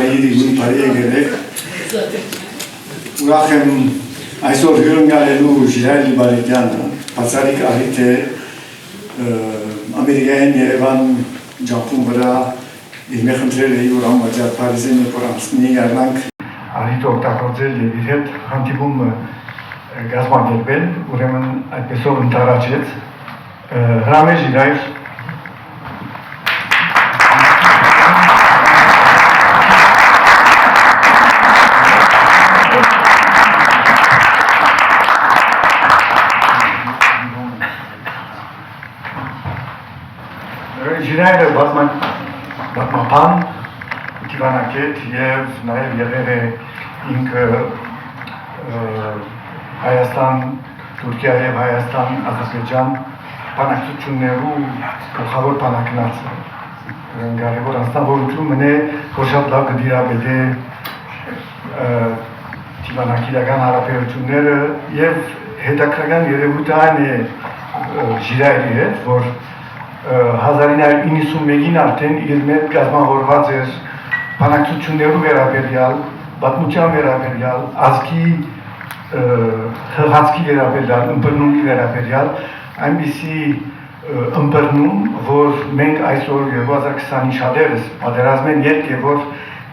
Bayiri Guni Pariye gerek. Ուրախ այսօր հյուրընկալելու Ժիրայր Լիբարետյանը, բացառիկ առիթ է Ամերիկայում Երևան ջափում վրա իր մեխնդրել է որ ամբողջ Փարիզին նորամսնի առանք առիթ օգտագործել եւ իր հետ հանդիպում գազམ་ակերպել, ուրեմն այդպեսով ընթരാճեց հրամե Ժիրայր Ժիրայրը բազմապան դիվանագետ եւ նաեւ եղել է ինքը Հայաստան, Թուրքիա եւ Հայաստան, Ադրբեջան բանակցություններու գլխավոր բանակնացը կարևոր անձնավորություն մնե որ շատ լավ կդիրաբեդե դիվանագիտական հարաբերությունները եւ հետաքրքրական երևույթը այն է Ժիրայրի հետ որ 1991-ին արդեն իր մեջ կազմավորված էր բանակցություններու վերաբերյալ, պատմության վերաբերյալ, ազգի հղացքի վերաբերյալ, ըմբռնումի վերաբերյալ, այնպիսի ըմբռնում, որ մենք այսօր 2020-ի շատերս պատերազմեն ելք է, որ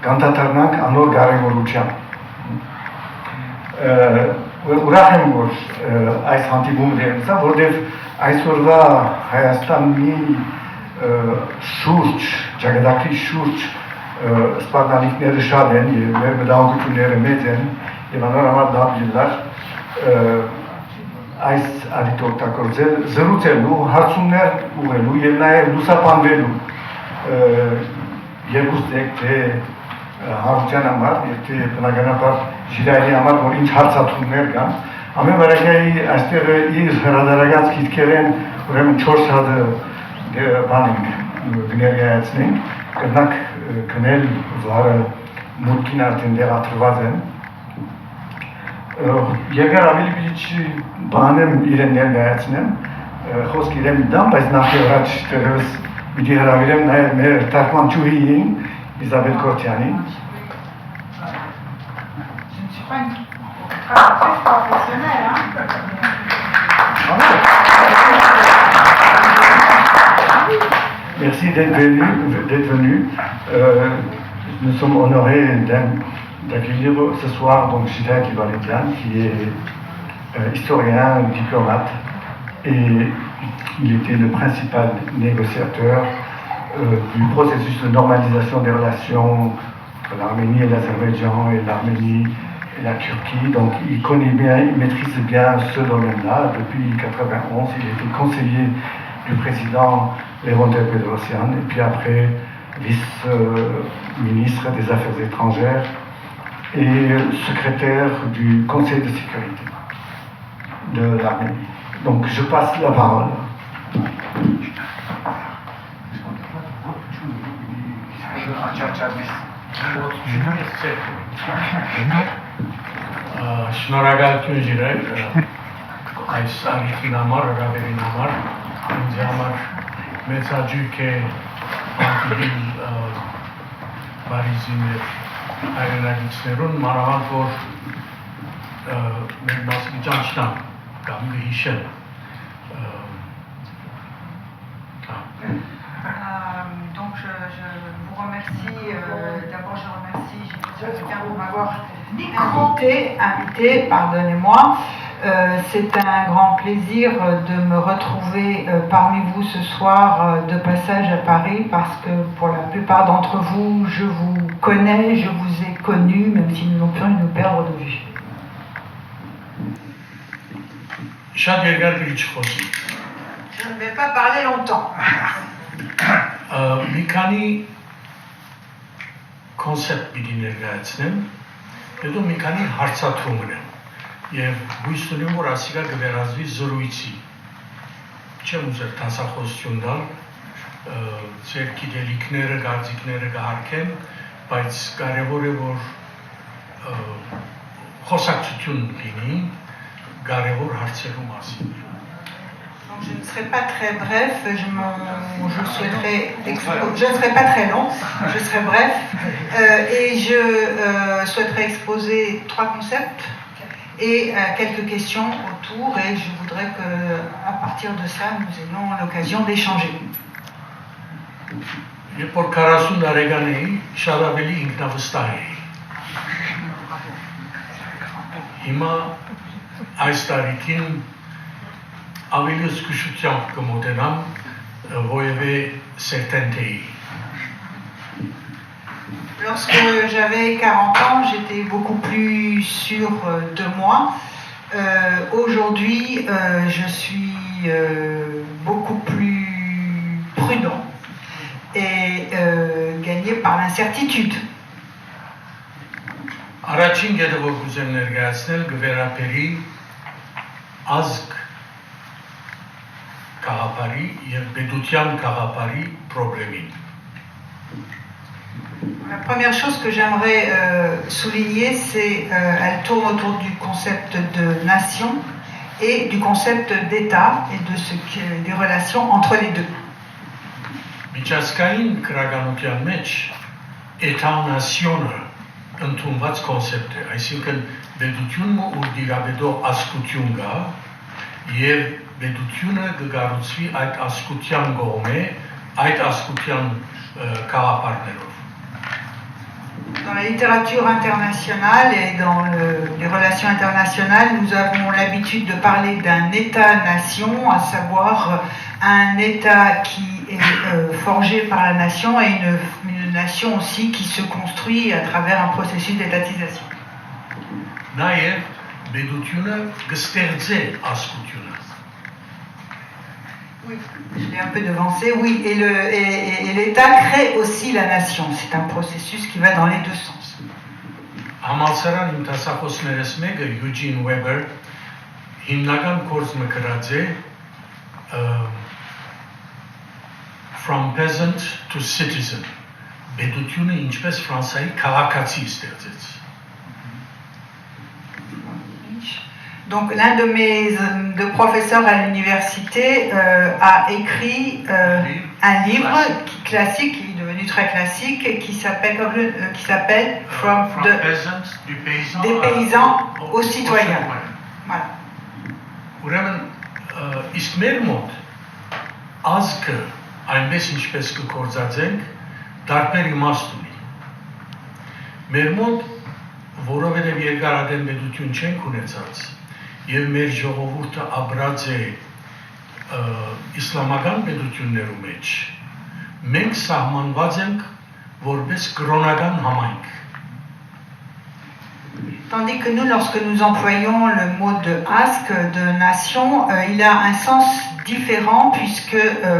կանդադառնանք անոր կարևորությամբ։ Ուրախ եմ, որ այս հանդիպումը դերեցա, որտեղ այսօրվա Հայաստանի շուրջ, ճակատագրի շուրջ սպառնալիքները շատ են և մեր մտահոգությունները մեծ են և անորոշ լավ ելար այս առիթ օգտագործել, զրուցելու, հարցումներ ուղղելու և նաև լուսաբանվելու երկուստեք թե հարության համար և թե բնականաբար Ժիրայրի համար, որ ինչ հարցադրումներ կան Ամեն վարակայի այստեղ իր հրադարագած գիտքերեն ուրեմն 4 հատը բանենք գներգայացնենք, կրնակ կնել վարը մուտքին արդեն դեղատրված են։ Երկար ավելի պիչ բանեմ իրեն ներգայացնեմ, խոսք իրեն դամ, բայց նախ առաջ տերևս պիտի հրավիրեմ նաև մեր թարգմանչուհիին Իզաբել Կորթյանին։ Merci d'être venu. Nous sommes honorés d'accueillir ce soir donc Žiraj Libaretyan, qui est historien, diplomate, et il était le principal négociateur du processus de normalisation des relations entre l'Arménie et l'Azerbaïdjan et l'Arménie et la Turquie. Donc il connaît bien, il maîtrise bien ce domaine-là. Depuis 1991, il était conseiller du président Levon Tepedrosian et puis après vice-ministre des Affaires étrangères et secrétaire du Conseil de sécurité de l'Arménie. Donc je passe la parole. Շնորհակալություն Ժիրայր այս առիթին համար, հրավերին համար, ինձ համար մեծ հաճույք է հանդիպել Փարիզի մեր հայրենագիտներուն, մանավանդ որ մեր մասնիճան չնան կամ կհիշեն Donc je vous remercie, d'abord je remercie Gilles pour m'avoir invité, pardonnez-moi. C'est un grand plaisir de me retrouver parmi vous ce soir de passage à Paris parce que pour la plupart d'entre vous, je vous connais, je vous ai connu, même si nous n'avons pu nous perdre de vue. Je ne vais pas parler longtemps. Մի concept պիտի ներկայացնեմ, հետո մի քանի հարցադրում ունեմ եւ հույս ունեմ որ ասիկա կվերածվի զրույցի։ Չեմ ուզել տասախոսություն տալ, ձեր գիտելիքները, կարծիքները կհարկեմ, բայց կարևոր է որ խոսակցություն լինի կարևոր հարցերու մասին։ Je ne serai pas très bref, je ne serai pas très long, je serai bref, et je souhaiterais exposer 3 concepts et quelques questions autour, et je voudrais qu'à partir de ça, nous ayons l'occasion d'échanger. Երբ որ 40 տարեկան էի, շատ ավելի ինքնավստահ էի։ Հիմա այս տարիքին ավելի զգուշությամբ կմոտենամ որևէ certainty։ Lorsque j'avais 40 ans, j'étais beaucoup plus sûr de moi. Aujourd'hui, je suis beaucoup plus prudent et gagné par l'incertitude. Առաջին գեդը որ կուզեմ ներկայացնել գվերապերի ազգ կաղապարի և բեդության կաղապարի պրոբլեմին։ La première chose que j'aimerais souligner, c'est elle tourne autour du concept de nation et du concept d'État et des relations entre les deux. Միջազգային քրագանության մեջ էթա-նասիոնը ընդունված կոնսեպտ է, այսինքն բեդությունը ու դիրաբեդող ազգություն կա և բեդությունը կգառուցվի այդ ազգության կողմէ, այդ ազգության կաղապարներով։ Dans la littérature internationale et dans les relations internationales, nous avons l'habitude de parler d'un État-nation, à savoir un État qui est forgé par la nation et une nation aussi qui se construit à travers un processus d'étatisation. Նաև բեդությունը կստեղծե ազգությունը։ Oui, je l'ai un peu devancé, oui, et l'État crée aussi la nation. C'est un processus qui va dans les deux sens. Համալսարան իմ դասախոսներս մեկը Eugene Weber հիմնական կորձը գրած է From Peasant to Citizen, բեդությունը ինչպես Ֆրանսիայի քաղաքացի ստեղծեց։ Donc l'un de mes professeurs à l'université a écrit un livre classique, qui est devenu très classique, qui s'appelle Des paysans aux citoyens. Voilà. Ուրեմն իսկ մեր մոտ ազգը այնպես ինչպես կկործածենք տարբեր իմաստ ունի։ Մեր մոտ որովհետև երկարատև պետություն չենք ունեցած և մեր ժողովուրդը ապրած է իսլամական պետություններու մեջ, մենք սահմանված ենք որպես կրոնական համայնք։ Tandis que nous, lorsque nous employons le mot de ASC, de nation, il a un sens différent puisque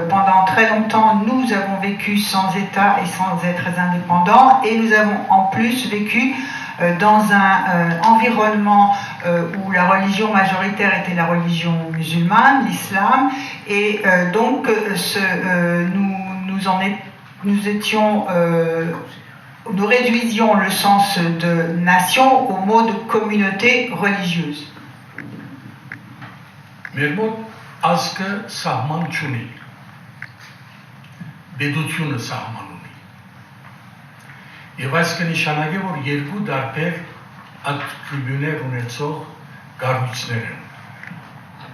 pendant très longtemps, nous avons vécu sans État et sans être indépendants et nous avons en plus vécu dans un environnement où la religion majoritaire était la religion musulmane, l'islam, et donc nous réduisions le sens de nation au mot de communauté religieuse. Մեր մոտ ազգը սահման չունի, բեդությունը սահման ունի։ Եվ այս կնշանակի, որ երկու դարբեր ատտրիբյուներ ունեցող կառույցներ են։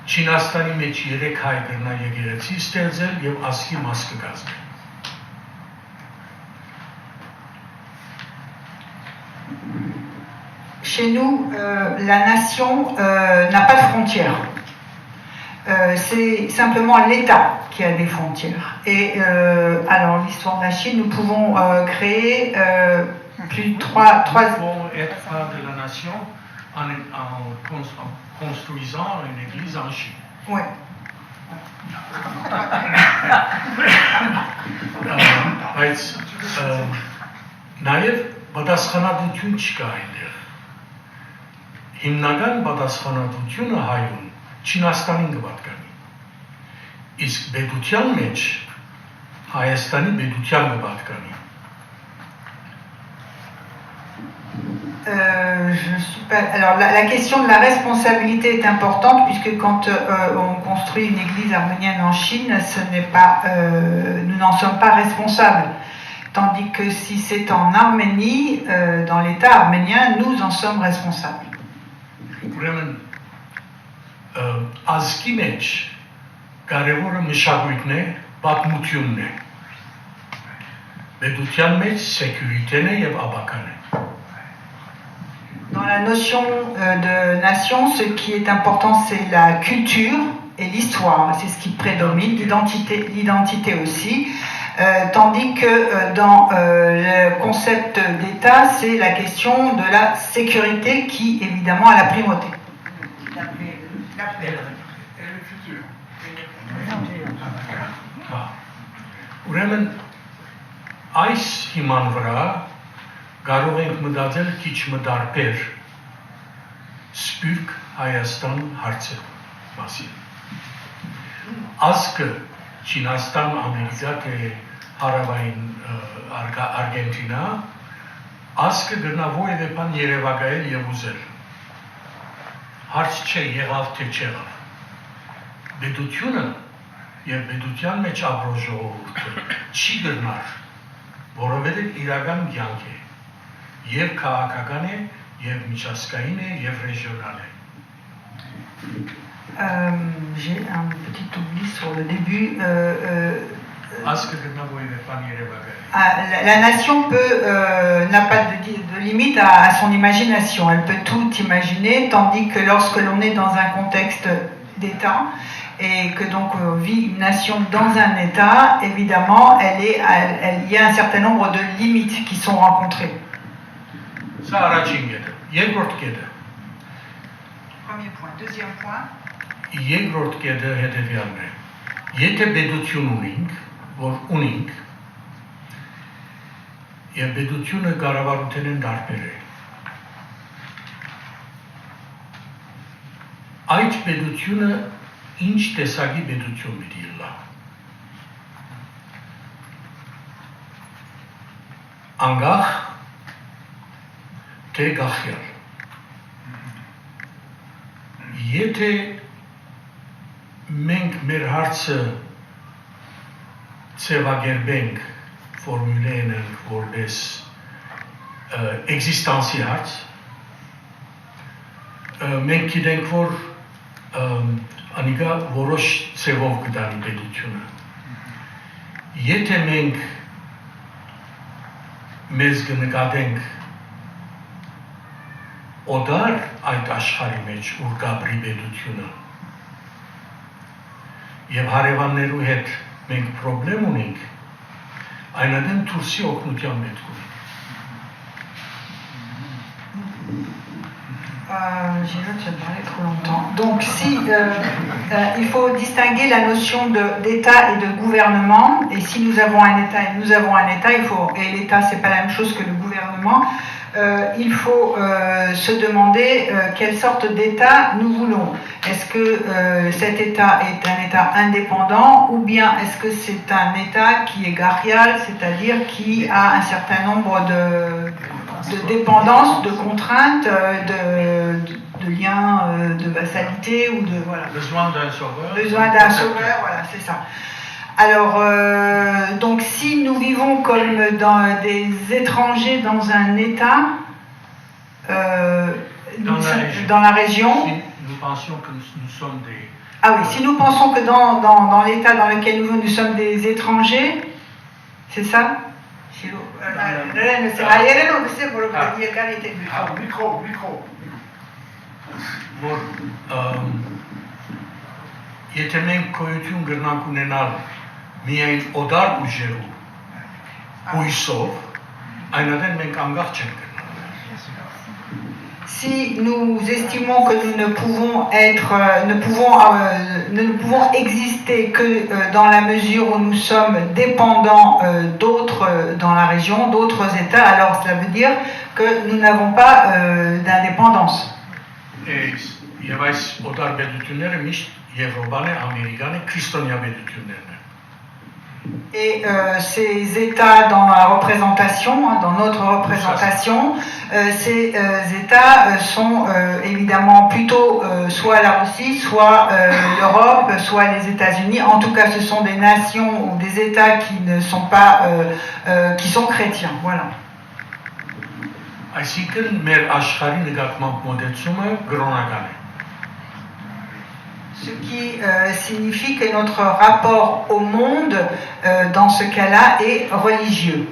Չինաստանի մեջ 3 հայ գրնա եկեղեցի ստեղծել և ազգի մաս կկազմել։ Chez nous, la nation n'a pas de frontières. C'est simplement l'État qui a des frontières. Et alors, l'histoire de la Chine, nous pouvons créer plus de 3... Nous pouvons être part de la nation en construisant une église en Chine. Oui. Բայց նաև պատասխանատվություն չկա այնտեղ։ Հիմնական պատասխանատվությունը հայուն Չինաստանին կպատկանի։ Իսկ բեդության մեջ Հայաստանի բեդության կպատկանի։ suis pas... Alors la question de la responsabilité est importante puisque quand on construit une église arménienne en Chine, ce n'est pas, nous n'en sommes pas responsables. Tandis que si c'est en Arménie, dans l'État arménien, nous en sommes responsables. Ուրեմն ազգի մեջ կարևորը մշակույթն է, պատմությունն է։ Պետության մեջ սեկյուրիտեն է եւ ապական է։ Dans la notion de nation, ce qui est important, c'est la culture et l'histoire. C'est ce qui prédomine, l'identité aussi. Tandis que dans le concept d'État, c'est la question de la sécurité qui, évidemment, a la primauté. Ուրեմն այս հիման վրա կարող ենք մտածել քիչ մտարբեր Սփյուռք Հայաստան հարցը մասին։ Ազգը Չինաստան, Ամերիկա թե Հարավային Արգենտինա ազգը գրնա որևէ բան երևակայել եւ ուզել։ Հարց չէ եղավ թե չեղավ։ Պետությունը եւ պետության մեջ ապրող ժողովուրդը չի գրնար, որովհետեւ իրական կյանք է եւ քաղաքական է եւ միջազգային է եւ ռեգիոնալ է։ J'ai un petit oubli sur le début. La nation n'a pas de limite à son imagination. Elle peut tout imaginer, tandis que lorsque l'on est dans un contexte d'État et que donc vit une nation dans un État, évidemment, il y a un certain nombre de limites qui sont rencontrées. Premier point. Deuxième point. Երկրորդ կետը հետևյալն է։ Եթե պետություն ունենք, որ ունենք, եւ պետությունը կառավարութենեն տարբեր է։ Այդ պետությունը ինչ տեսակի պետություն պիտի լա։ Անկախ թե գախյալ։ Եթե մենք մեր հարցը ցեվագերբենք, ֆորմուլենք որպես էգզիստանսի հարց, մենք գիտենք, որ անիկա որոշ ցևով կդանի պետությունը։ Եթե մենք մեզ կնկատենք օդար այդ աշխարհի մեջ ուր գաբրի պետությունը եւ հարևաններու հետ մենք խնդրեմ ունենք այնադեմ Թուրքիի օգնության պետք ունի J'ai l'autre, ça me parlait trop longtemps. Donc, il faut distinguer la notion d'État et de gouvernement. Et si nous avons un État et nous avons un État, et l'État, c'est pas la même chose que le gouvernement, il faut se demander quelle sorte d'État nous voulons. Est-ce que cet État est un État indépendant ou bien est-ce que c'est un État qui est garial, c'est-à-dire qui a un certain nombre de dépendance, de contraintes, de liens, de vassalité ou de voilà. Besoin d'un sauveur. Besoin d'un sauveur, voilà, c'est ça. Alors, donc si nous vivons comme des étrangers dans un État, dans la région. Si nous pensions que nous sommes des. Ah oui, si nous pensons que dans l'État dans lequel nous sommes des étrangers, c'est ça? Եթե մենք գոյություն կրնանք ունենալ միայն օդար ուժերով, հույսով, այնադեն մենք անկախ չենք գնալ։ Si nous estimons que nous ne pouvons exister que dans la mesure où nous sommes dépendants d'autres dans la région, d'autres États, alors cela veut dire que nous n'avons pas d'indépendance. Եվ այս օտար պետությունները միշտ Եվրոպան է, Ամերիկան է, քրիստոնյա պետություններն են։ Et ces États dans la représentation, dans notre représentation, ces États sont évidemment plutôt soit la Russie, soit l'Europe, soit les États-Unis. En tout cas, ce sont des nations ou des États qui ne sont pas, qui sont chrétiens. Voilà. Այսինքն մեր աշխարհի նկատմամբ մոտեցումը կրոնական է։ Ce qui signifie que notre rapport au monde, dans ce cas-là, est religieux.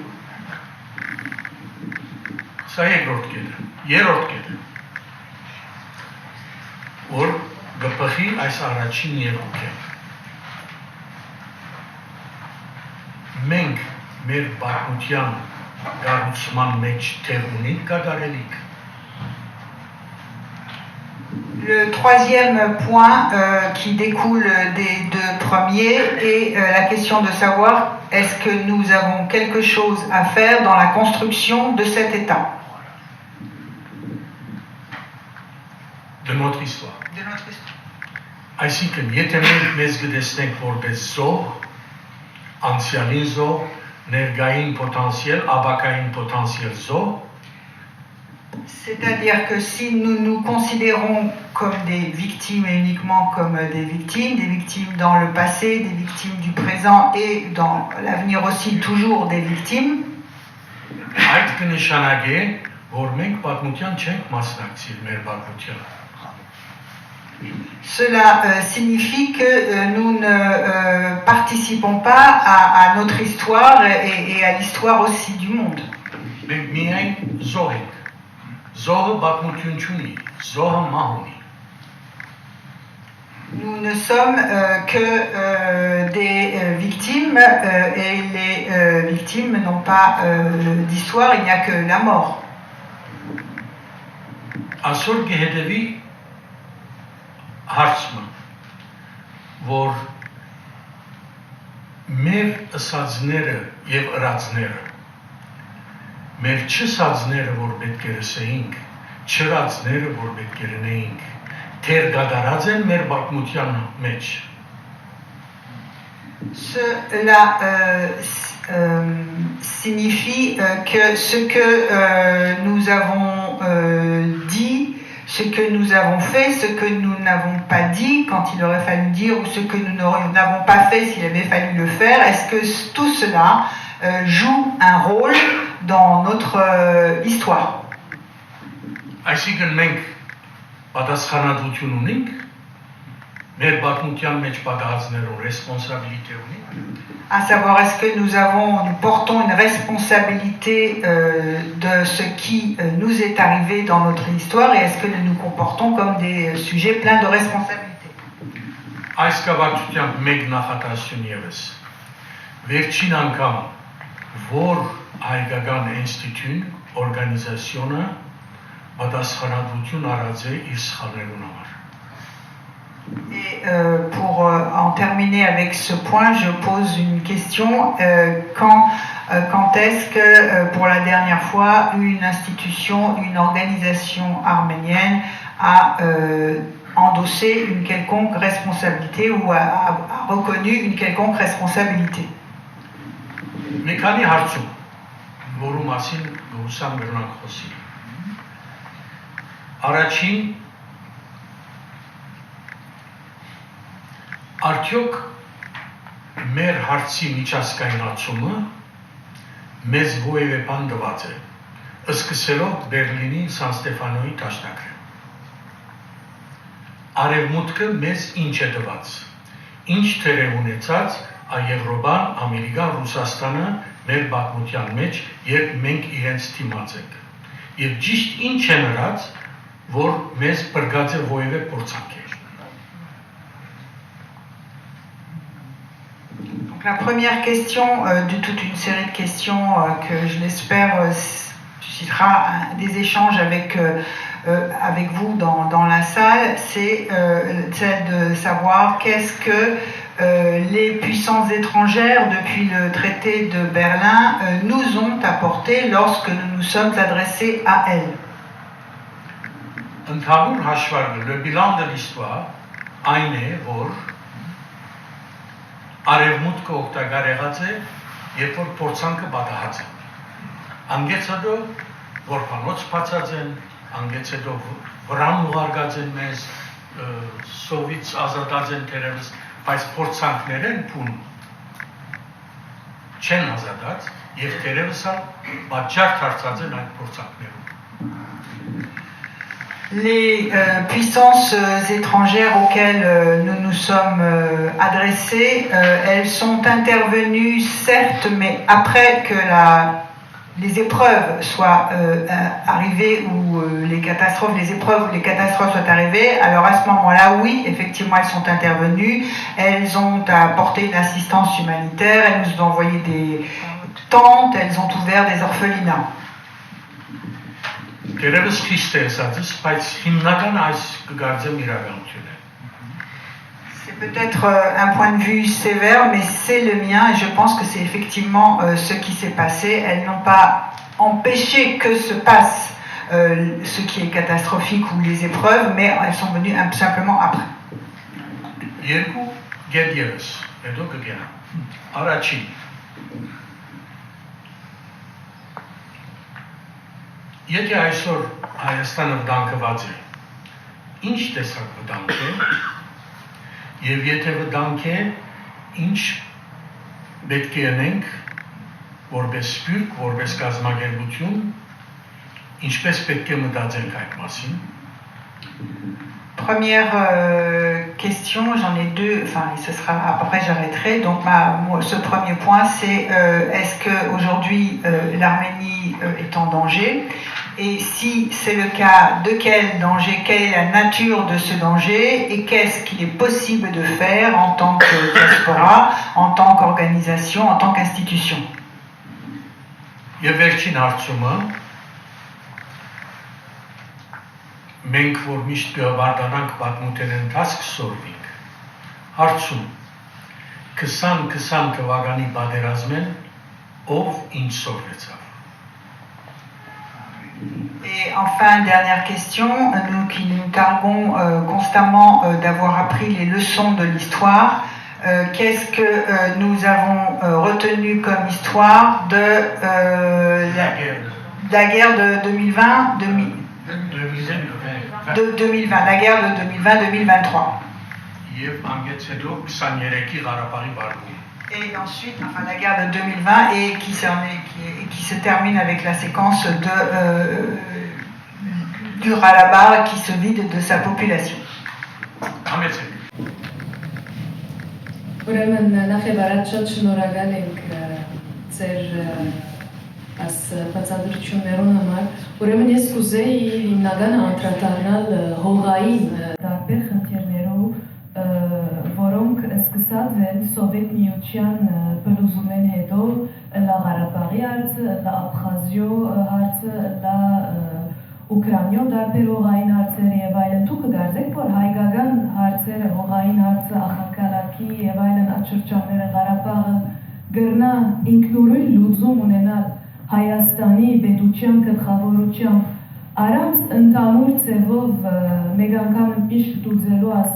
Սա երկրորդ կետը։ Երրորդ կետը։ Որ գպխի այս առաջին երկուքը։ Մենք մեր պատմության կառուցման մեջ տեղ ունենք կատարելիք։ Le troisième point qui découle des deux premiers est la question de savoir est-ce que nous avons quelque chose à faire dans la construction de cet État. De notre histoire. De notre histoire. Այսինքն, եթե մենք մեզ գտեսնենք որպես զոհ, անցյալին զոհ, ներկային պոտենցիալ, ապագային պոտենցիալ զոհ, c'est-à-dire que si nous nous considérons comme des victimes et uniquement comme des victimes dans le passé, des victimes du présent et dans l'avenir aussi toujours des victimes, այդ կնշանակե, որ մենք պատմության չենք մասնակցել մեր պատմության։ Cela signifie que nous ne participons pas à notre histoire et à l'histoire aussi du monde. Մենք միայն զոհ ենք։ Զոհը պատմություն չունի, զոհը մահ ունի։ Nous ne sommes que des victimes et les victimes n'ont pas d'histoire, il n'y a que la mort. Այսօր կհետևի հարցը, որ մեր ըսածները եւ ըրածները, մեր չսածները, որ պետք է լսեինք, չրածները, որ պետք է լնեինք, թեր գադարած են մեր պատմության մեջ։ Cela signifie que ce que nous avons dit, ce que nous avons fait, ce que nous n'avons pas dit quand il aurait fallu dire, ou ce que nous n'avons pas fait s'il avait fallu le faire, est-ce que tout cela joue un rôle dans notre histoire? Այսինքն մենք պատասխանատվություն ունենք, մեր պատմության մեջ պատահածներով ռեսպոնսաբիլիտե ունենք։ À savoir, est-ce que nous portons une responsabilité de ce qui nous est arrivé dans notre histoire et est-ce que nous nous comportons comme des sujets pleins de responsabilités? Այս կապակցությամբ մեկ նախատեսություն ևս։ Վերջին անգամ որ հայկական ինստիտուտ, օրգանիզացիոնը պատասխանատվություն արած է իր սխալներուն համար։ Et pour en terminer avec ce point, je pose une question. Quand est-ce que, pour la dernière fois, une institution, une organisation arménienne a endossé une quelconque responsabilité ou a reconnu une quelconque responsabilité? Մի քանի հարցում, որու մասին գուսամ գրնանք խոսի։ Առաջին արդյոք մեր հարցի միջազգայնացումը մեզ ովևէ բան տված է, սկսելով Բերլինի Սան Ստեֆանոյի դաշնակը։ Արևմուտքը մեզ ինչ է տված, ինչ թերև ունեցած Եվրոպան, Ամերիկան, Ռուսաստանը մեր պատմության մեջ, երբ մենք իրենց թիմած ենք։ Եվ ճիշտ ինչ է նրանց, որ մեզ բրգած է ովևէ փորձանք է։ La première question de toute une série de questions que je l'espère suscitera des échanges avec vous dans la salle, c'est celle de savoir qu'est-ce que les puissances étrangères depuis le traité de Berlin nous ont apporté lorsque nous nous sommes adressés à elles. Ընդհանուր հաշվարկը, le bilan de l'histoire, այն է, որ արևմուտքը օգտակար եղած է, երբ որ փորձանքը պատահած է։ Անգեց հետո որբանոց բացած են, անգեց հետո վրան ուղարկած են մեզ, սովից ազատած են թերևս, բայց փորձանքներեն փուն չեն ազատած եւ թերևս պատճառ դարձած են այդ փորձանքներում։ Les puissances étrangères auxquelles nous nous sommes adressés, elles sont intervenues certes, mais après que les épreuves soient arrivées ou les épreuves ou les catastrophes soient arrivées, alors à ce moment-là, oui, effectivement, elles sont intervenues, elles ont apporté une assistance humanitaire, elles nous ont envoyé des tentes, elles ont ouvert des orphelinats. C'est peut-être un point de vue sévère, mais c'est le mien et je pense que c'est effectivement ce qui s'est passé. Elles n'ont pas empêché que se passe ce qui est catastrophique ou les épreuves, mais elles sont venues simplement après. Եթե այսօր Հայաստանը վտանգված է, ինչ տեսակ վտանգ է, եւ եթե վտանգ է, ինչ պետք է անենք, որպես սպյուրք, որպես կազմակերպություն, ինչպես պետք է մտածենք այդ մասին։ Première question, j'en ai deux, enfin ce sera après j'arrêterai. Donc ce premier point c'est est-ce qu'aujourd'hui l'Arménie est en danger? Et si c'est le cas, de quel danger, quelle est la nature de ce danger et qu'est-ce qu'il est possible de faire en tant que diaspora, en tant qu'organisation, en tant qu'institution? Մենք որ միշտ գավարդանանք պատմության ընթացք սորվինք, հարցում 20-20 թվականի պատերազմեն ով ինչ սորվեցավ։ Et enfin, dernière question, nous qui nous targuons constamment d'avoir appris les leçons de l'histoire, qu'est-ce que nous avons retenu comme histoire de la guerre de 2020, la guerre de 2020-2023. Et ensuite, enfin, la guerre de 2020 et qui se termine avec la séquence du Ralabare qui se vide de sa population. Ուրեմն նախևառաջ շատ շնորհակալ ենք ձեր այս բացատրություններուն համար։ Ուրեմն ես կուզեի հիմնականը անդրադառնալ հողային տարբեր խնդիրներով, որոնք սկսած են Սովետ միության բլուզումեն հետո լա Ղարաբաղի հարցը, լա Աբխազիո հարցը, լա Ուկրաինո տարբեր հողային հարցեր եւ այլն։ Դուք կգարձեք, որ հայկական հարցերը, հողային հարցը, ախակալակի եւ այլն աչրջանները Ղարաբաղը գրնա ինքնուրույն լուծում ունենալ Հայաստանի պետության գլխավորությամբ առանց ընդհանուր ձևով մեկ անգամ միշտ դուծելու աս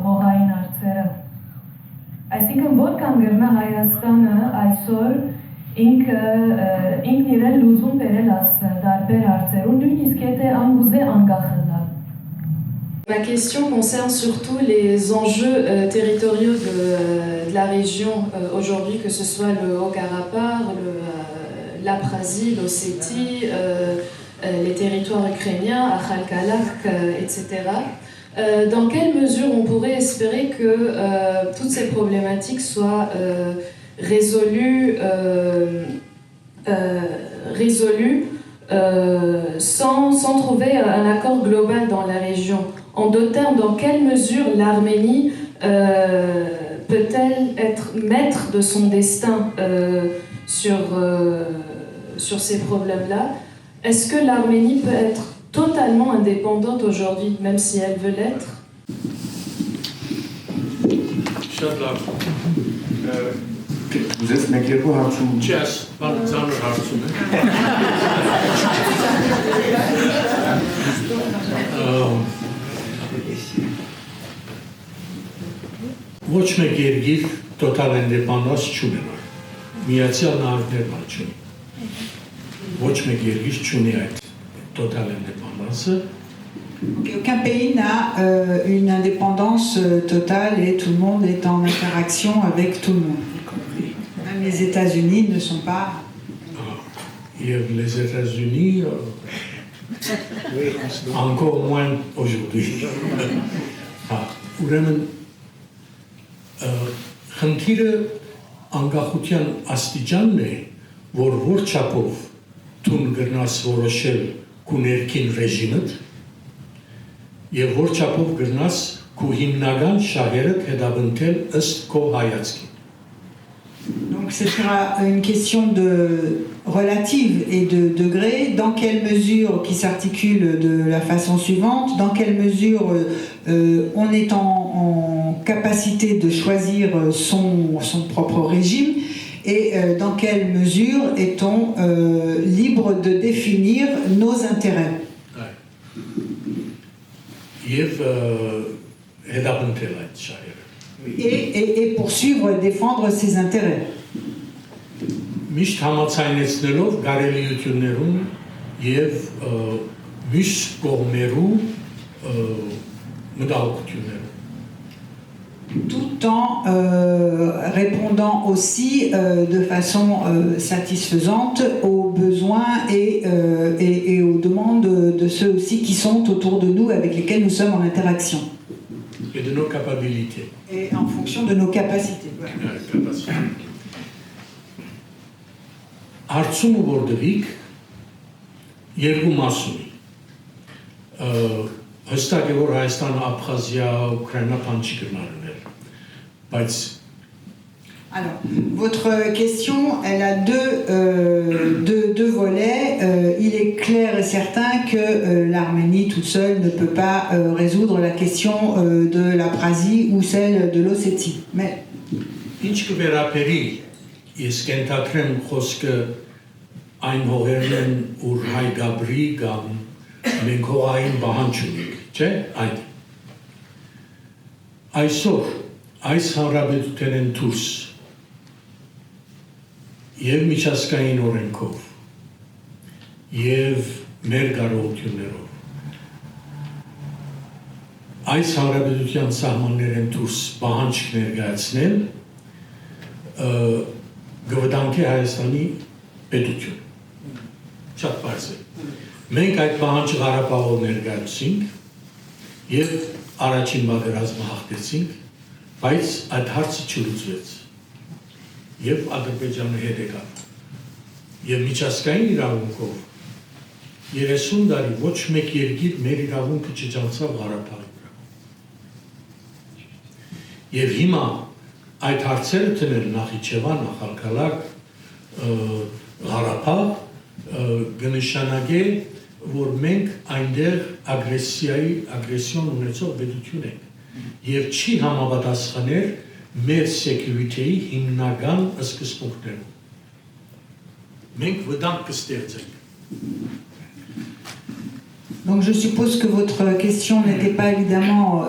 հողային հարցերը։ Այսինքն որքան գրնա Հայաստանը այսօր ինքն իրեն լուծում բերել աս տարբեր հարցերում, նույնիսկ եթե անգուզե անգախ լալ։ Ma question concerne surtout les enjeux territoriaux de la région aujourd'hui, que ce soit le Haut-Karabakh, l'Abkhazie, l'Ossétie, les territoires ukrainiens, Akhalkalak, etc. Dans quelle mesure on pourrait espérer que toutes ces problématiques soient résolues sans trouver un accord global dans la région? En d'autres termes, dans quelle mesure l'Arménie peut-elle être maître de son destin sur ces problèmes-là? Est-ce que l'Arménie peut être totalement indépendante aujourd'hui, même si elle veut l'être? Vous êtes Mekepo Hatsum. Yes, ոչ մեկ երկիր total indépendance չունենան։ Միացյալ Նահանգներն չունի։ Ոչ մեկ երկիր չունի այդ total indépendance-ը։ Aucun pays n'a une indépendance totale et tout le monde est en interaction avec tout le monde. Même les États-Unis ne sont pas... Et les États-Unis, encore moins aujourd'hui. Ուրեմն խնդիրը անկախության աստիճանն է, որ որ չափով տուն գրնաս որոշել քու ներքին ռեժիմդ եւ որ չափով գրնաս քու հիմնական շահերը հետապնդել ըստ քո հայացքի։ Donc c'est une question de relative et de degré, dans quelle mesure qui s'articule de la façon suivante, dans quelle mesure on est en capacité de choisir son propre régime et dans quelle mesure est-on libre de définir nos intérêts. Et poursuivre et défendre ses intérêts. Միշտ համացանեցնելով գարելիություններուն եւ միշտ կողմերու մտահոգությունները tout en répondant aussi de façon satisfaisante aux besoins et aux demandes de ceux aussi qui sont autour de nous, avec lesquels nous sommes en interaction. Et de nos capacités. Et en fonction de nos capacités. Հարցումը որդվիկ երկու մաս ունի։ Հստակ է որ Հայաստանը, Աբխազիա, Ուկրաինա բան չի գնարնել, բայց Alors, votre question, elle a deux volets. Il est clair et certain que l'Arménie toute seule ne peut pas résoudre la question de l'Abkhazie ou celle de l'Ossétie. Mais ինչ կվերապերի ես կենթադրեմ խոսքը այն հողերն են ուր հայ գաբրի կամ մենք հողային բանջ ունենք, չէ՞, այդ այսօր այս հանրապետության են դուրս եւ միջազգային օրենքով եւ մեր կարողություններով այս հանրապետության սահմաններեն դուրս բանջ ներկայացնել գվտանքի Հայաստանի պետություն շատ բարձ է մենք այդ բանջը Ղարաբաղով ներկայացինք եւ առաջին պատերազմը հաղթեցինք բայց այդ հարցը չլուծվեց եւ Ադրբեջանը հետ եկավ եւ միջազգային իրավունքով 30 տարի ոչ մեկ երկիր մեր իրավունքը չջանցավ Ղարաբաղի վրա եւ հիմա այդ հարցերը դնել Նախիջևան, Նախալքալակ, Ղարաբաղ կնշանակե որ մենք այնտեղ ագրեսիոն ունեցող պետություն ենք եւ չի համապատասխաներ մեր security-ի հիմնական սկզբունքներուն մենք վտանգ կստեղծենք Donc je suppose que votre question n'était pas évidemment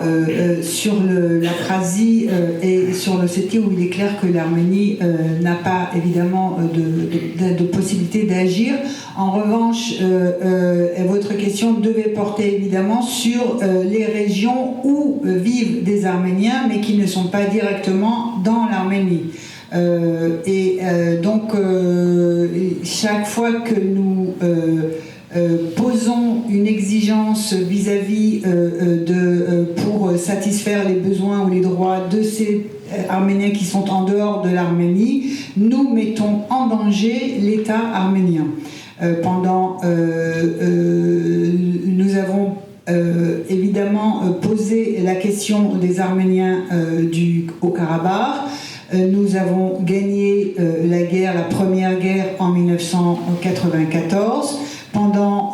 sur l'Abkhazie et sur l'Ossétie où il est clair que l'Arménie n'a pas évidemment de possibilité d'agir. En revanche, votre question devait porter évidemment sur les régions où vivent des Arméniens mais qui ne sont pas directement dans l'Arménie. Donc chaque fois que nous posons une exigence vis-à-vis pour satisfaire les besoins ou les droits de ces Arméniens qui sont en dehors de l'Arménie, nous mettons en danger l'État arménien. Nous avons évidemment posé la question des Arméniens du Haut-Karabakh. Nous avons gagné la première guerre en 1994. Pendant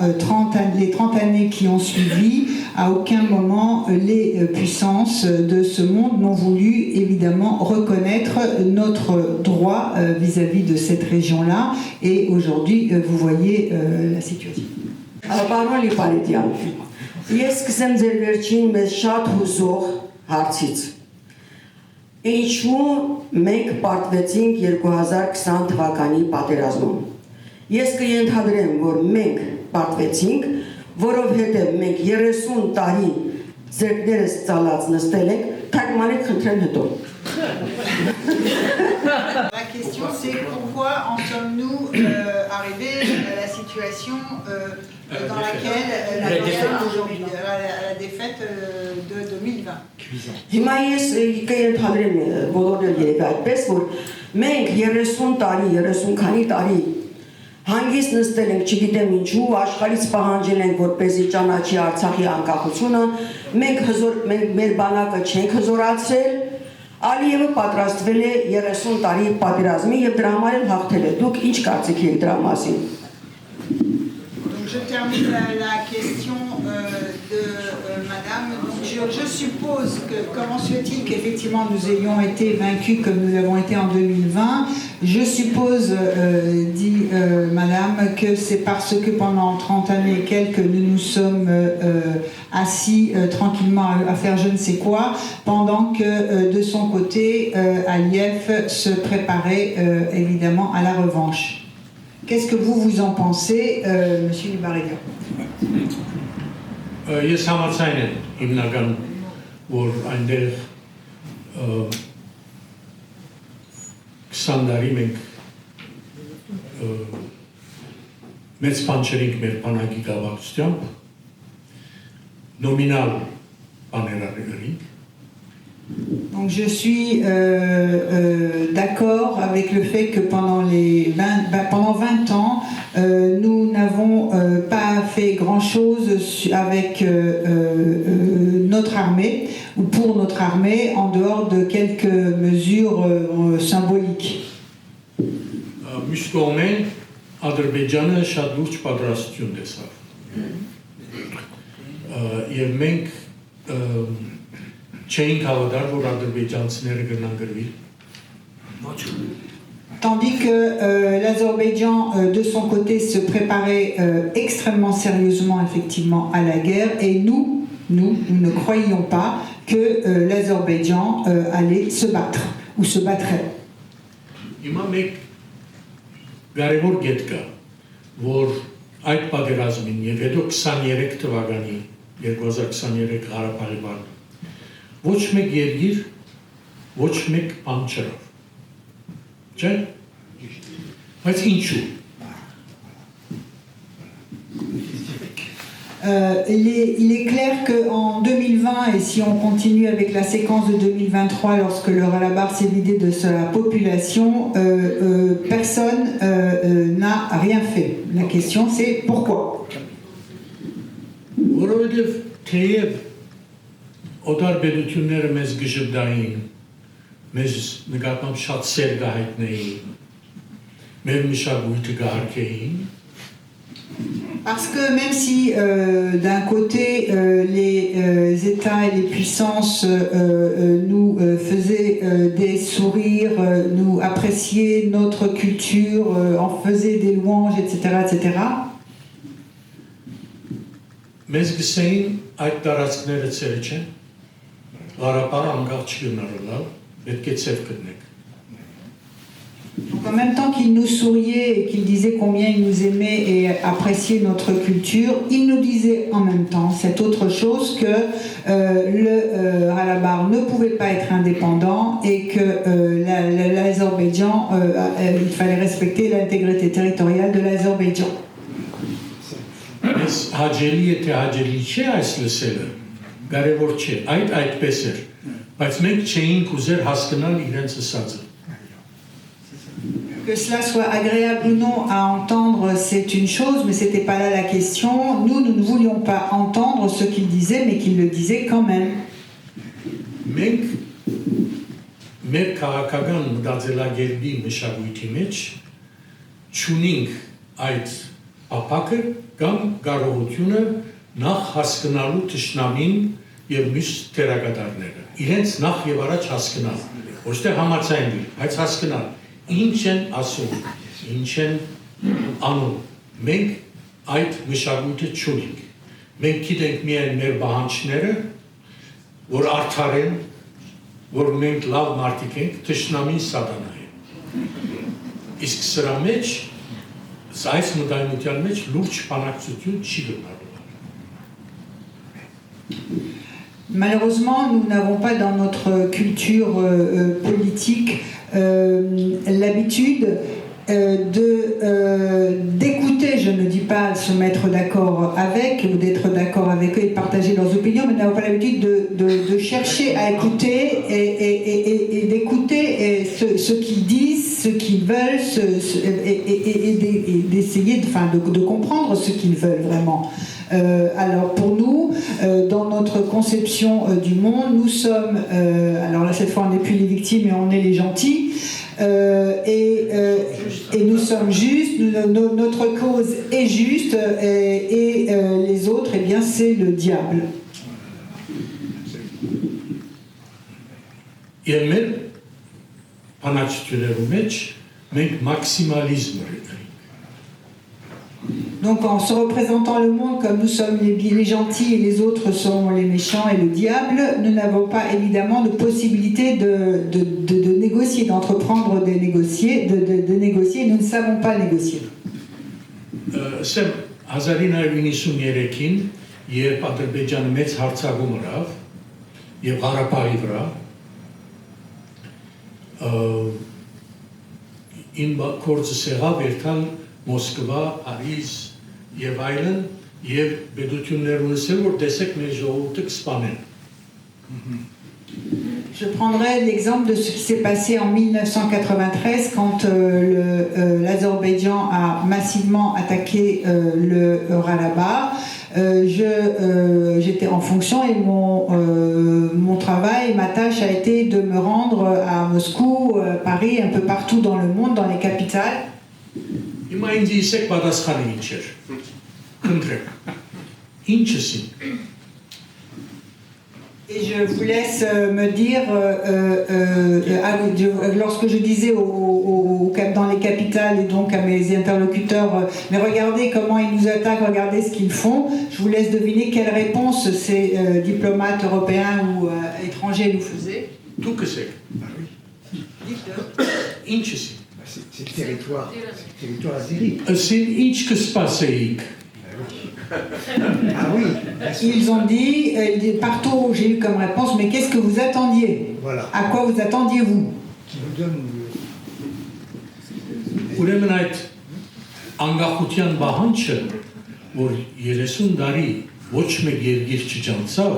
les 30 années qui ont suivi, à aucun moment les puissances de ce monde n'ont voulu évidemment reconnaître notre droit vis-à-vis de cette région-là. Et aujourd'hui, vous voyez la situation. Պարոն Լիպարետյան, ես սկսեմ ձեր վերջին մեզ շատ հուզող հարցից։ Ինչու մենք պարտվեցինք 2020 թվականի պատերազմում։ Ես կենթադրեմ, որ մենք պարտվեցինք, որովհետև մենք 30 տարի ձեռքներս ծալած նստել ենք, թարգմանեք խնդրեմ հետո։ La question c'est pourquoi en sommes-nous arrivés à la situation dans laquelle la défaite de 2020. Հիմա ես կենթադրեմ բոլորը երևի այդպես, որ մենք 30 տարի, 30 քանի տարի հանգիստ նստել ենք, չգիտեմ ինչու, աշխարհից պահանջել ենք, որպեսզի ճանաչի Արցախի անկախությունը, մենք մեր բանակը չենք հզորացրել, Ալիևը պատրաստվել է 30 տարի պատերազմի եւ դրա համար էլ հաղթել է։ Դուք ինչ կարծիք եք դրա մասին։ Je termine la question de Madame. Donc je suppose que comment se fait-il qu'effectivement nous ayons été vaincus comme nous l'avons été en 2020. Je suppose, dit Madame, que c'est parce que pendant 30 années et quelques nous nous sommes assis tranquillement à faire je ne sais quoi, pendant que de son côté, Aliyev se préparait évidemment à la revanche. Qu'est-ce que vous en pensez, Monsieur Libarega? Ես համաձայն եմ հիմնական, որ այնտեղ 20 տարի մենք մեծ բան չենք մեր բանակի կապակցությամբ, նոմինալ բաներ արեցինք. Donc je suis d'accord avec le fait que pendant 20 ans, nous n'avons pas fait grand-chose avec notre armée ou pour notre armée en dehors de quelques mesures symboliques. Մյուս կողմեն Ադրբեջանը շատ լուրջ պատրաստություն տեսավ։ Եվ մենք չէինք հավատար, որ ադրբեջանցիները կգնան գրվի։ Tandis que l'Azerbaïdjan, de son côté, se préparait extrêmement sérieusement, effectivement, à la guerre, et nous ne croyions pas que l'Azerbaïdjan allait se battre ou se battrait. Հիմա մեկ կարևոր կետ կա, որ այդ պատերազմին եւ հետո 23 թվականի 2023 Ղարաբաղի բան ոչ մեկ երկիր ոչ մեկ բան չրավ։ Չէ՞։ Բայց ինչու։ Il est clair qu'en 2020, et si on continue avec la séquence de 2023, lorsque le Karabakh s'est vidé de sa population, personne n'a rien fait. La question c'est pourquoi. Որովհետև թեև օտար պետությունները մեզ գժբդային, մեզ նկատմամբ շատ սեր կհայտնեին, մեր մշակույթը կհարգեին, Parce que même si d'un côté les États et les puissances nous faisaient des sourires, nous appréciaient notre culture, en faisaient des louanges, etc., մեզ գսեին այդ տարածքները ծեր չեն, Ղարաբաղը անկախ չի ունենալու, պետք է ծեր գտնեք։ Donc en même temps qu'il nous souriait et qu'il disait combien il nous aimait et appréciait notre culture, il nous disait en même temps cette autre chose que le Karabakh ne pouvait pas être indépendant et que l'Azerbaïdjan, il fallait respecter l'intégrité territoriale de l'Azerbaïdjan. Ես հաջելի է թե հաջելի չէ այս լսելը, կարևոր չէ, այդպես էր, բայց մենք չէինք ուզեր հասկանալ իրենց ասածը։ Que cela soit agréable ou non à entendre, c'est une chose, mais ce n'était pas là la question. Nous ne voulions pas entendre ce qu'il disait, mais qu'il le disait quand même. Մենք մեր քաղաքական մտածելակերպի մշակույթի մեջ չունենք այդ ապակը կամ կարողությունը նախ հասկանալու թշնամին եւ մյուս թերակատարները։ Իրենց նախ եւ առաջ հասկանալ, ոչ թե համաձայնվի, բայց հասկանալ ինչ են ասում, ինչ են անում։ Մենք այդ մշակույթը չունենք։ Մենք գիտենք միայն մեր բանջները, որ արդար են, որ մենք լավ մարդիկ ենք, թշնամին սատանա է։ Իսկ սրա մեջ, այս մտայնության մեջ լուրջ բանակցություն չի գտնելու։ Malheureusement, nous n'avons pas dans notre culture politique l'habitude d'écouter, je ne dis pas se mettre d'accord avec ou d'être d'accord avec eux et de partager leurs opinions, mais nous n'avons pas l'habitude de chercher à écouter et d'écouter ce qu'ils disent, ce qu'ils veulent et d'essayer de comprendre ce qu'ils veulent vraiment. Alors pour nous, dans notre conception du monde, nous sommes, alors là cette fois on n'est plus les victimes mais on est les gentils, et nous sommes justes, notre cause est juste, et les autres, eh bien c'est le diable. Եվ մեր բանակցություններու մեջ մենք մաքսիմալիզմ ունենք։ Donc en se représentant le monde comme nous sommes les gentils et les autres sont les méchants et le diable, nous n'avons pas évidemment de possibilité de négocier, d'entreprendre des négocier, de négocier, nous ne savons pas négocier. Սեմ 1993-ին, երբ Ադրբեջանը մեծ հարձակում արավ եւ Ղարաբաղի վրա, իմ կորձը սեղավ երթալ Մոսկվա, Փարիզ եւ այլն եւ բեդություններ ունեցել որ տեսեք մեր ժողովուրդը կսպանեն։ Je prendrai l'exemple de ce qui s'est passé en 1993 quand l'Azerbaïdjan a massivement attaqué le Karabakh. J'étais en fonction et mon travail, ma tâche a été de me rendre à Moscou, Paris, un peu partout dans le monde, dans les capitales. Հիմա ինձ իսեք պատասխանը ինչ էր։ Խնդրեմ։ Ինչսին։ Et je vous laisse me dire, lorsque je disais dans les capitales et donc à mes interlocuteurs, mais regardez comment ils nous attaquent, regardez ce qu'ils font, je vous laisse deviner quelle réponse ces diplomates européens ou étrangers nous faisaient. Tout que c'est. Ինչսին։ C'est le territoire azéri. C'est ինչ կսպասեիք։ Ah oui. Ils ont dit, partout où j'ai eu comme réponse, mais qu'est-ce que vous attendiez? Voilà. À quoi vous attendiez-vous? Qui nous donne. Ուրեմն այդ անկախության բանջը, որ 30 տարի ոչ մեկ երկիր չջանցավ,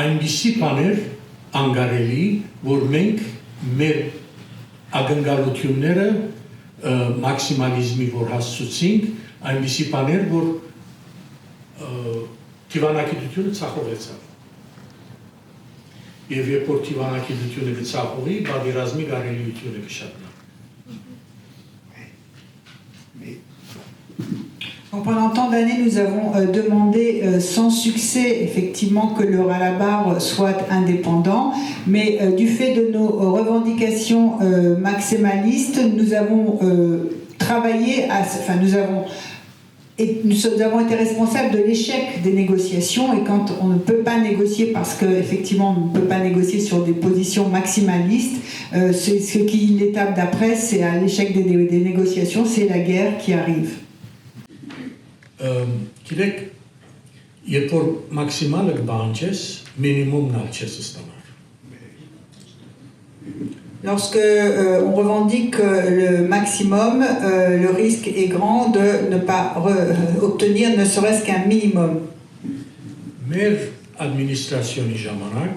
այնպիսի բաներ անգարելի, որ մենք մեր ակնկալությունները մաքսիմալիզմի որ հասցուցինք, այնպիսի բաներ, որ դիվանագիտությունը ցախողեցավ։ Եվ երբ որ դիվանագիտությունը կցախողի, պատերազմի կարելիությունը կշատնա։ Donc pendant tant d'années, nous avons demandé sans succès effectivement que le Karabakh soit indépendant, mais du fait de nos revendications maximalistes, nous avons travaillé, nous avons été responsables de l'échec des négociations, et quand on ne peut pas négocier parce qu'effectivement on ne peut pas négocier sur des positions maximalistes, c'est ce qui l'étape d'après, c'est à l'échec des négociations, c'est la guerre qui arrive. Գիտեք, երբ որ մաքսիմալը կբանջես, մինիմումն ալ չես ստանալ։ Lorsque on revendique le maximum, le risque est grand de ne pas obtenir ne serait-ce qu'un minimum. Մեր ադմինիստրացիոնի ժամանակ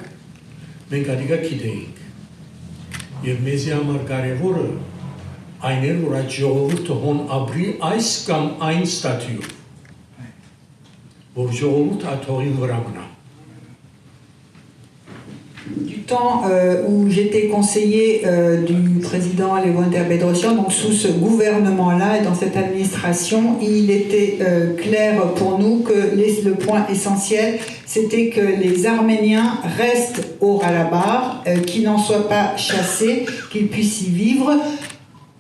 մենք ադիգա գիտեինք։ Եվ մեզի համար կարևորը այն էր, որ այդ ժողովուրդը հոն ապրի այս կամ այն ստատյուով, որ ժողովուրդը այդ հողին վրա մնա։ Du temps où j'étais conseiller du président Levon Ter-Bedrosian, donc sous ce gouvernement-là et dans cette administration, il était clair pour nous que le point essentiel, c'était que les Arméniens restent au Karabakh, qu'ils n'en soient pas chassés, qu'ils puissent y vivre,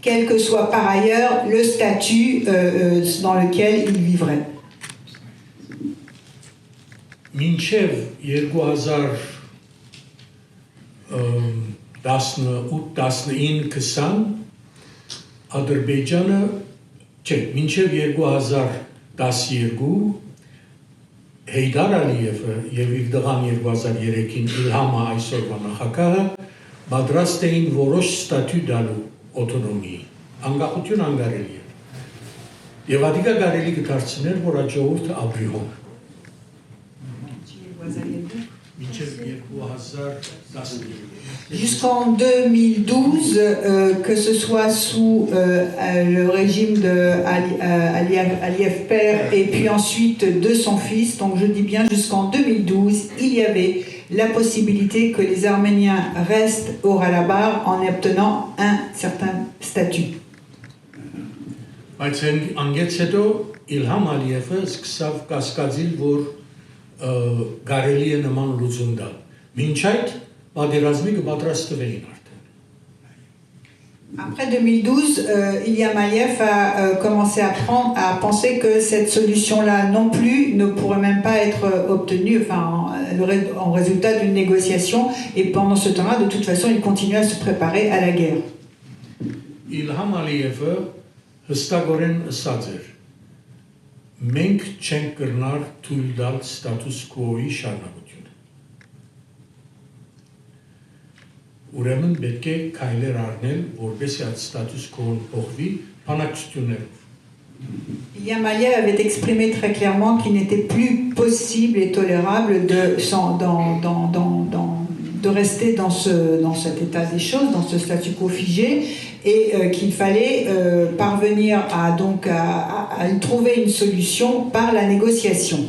quel que soit par ailleurs le statut dans lequel ils vivraient. մինչև 2018-19-20 Ադրբեջանը մինչև 2012 Հեյդար Ալիևը և իր դղան 2003-ին Իլհամը այսօրվա նախագահը պատրաստ էին որոշ ստատյուտ տալու օտոնոմիի, անկախություն անկարելի է։ Եվ ադիկա կարելի կդարձնել, որ այդ ժողովուրդը ապրի հոն։ Jusqu'en 2012, que ce soit sous le régime de Aliyev père et puis ensuite de son fils, donc je dis bien jusqu'en 2012, il y avait la possibilité que les Arméniens restent au Karabakh en obtenant un certain statut. Բայց անգեց հետո Իլհամ Ալիևը սկսավ կասկածել, որ կարելի է նման լուծում տալ։ Մինչ այդ պատերազմի կպատրաստվեին արդեն։ Après 2012, Ilham Aliyev a commencé à penser que cette solution-là non plus ne pourrait même pas être obtenue, enfin, en résultat d'une négociation. Et pendant ce temps-là, de toute façon, il continuait à se préparer à la guerre. Իլհամ Ալիևը հստակորեն ասաց էր. մենք չենք կրնար թույլ տալ ստատուս քոյի շարունակությունը։ Ուրեմն պետք է քայլեր առնել, որպեսզի այդ ստատուս քոն փոխվի բանակցություններով։ Ilham Aliyev avait exprimé très clairement qu'il n'était plus possible et tolérable de rester dans cet état des choses, dans ce statu quo figé, et qu'il fallait parvenir à trouver une solution par la négociation.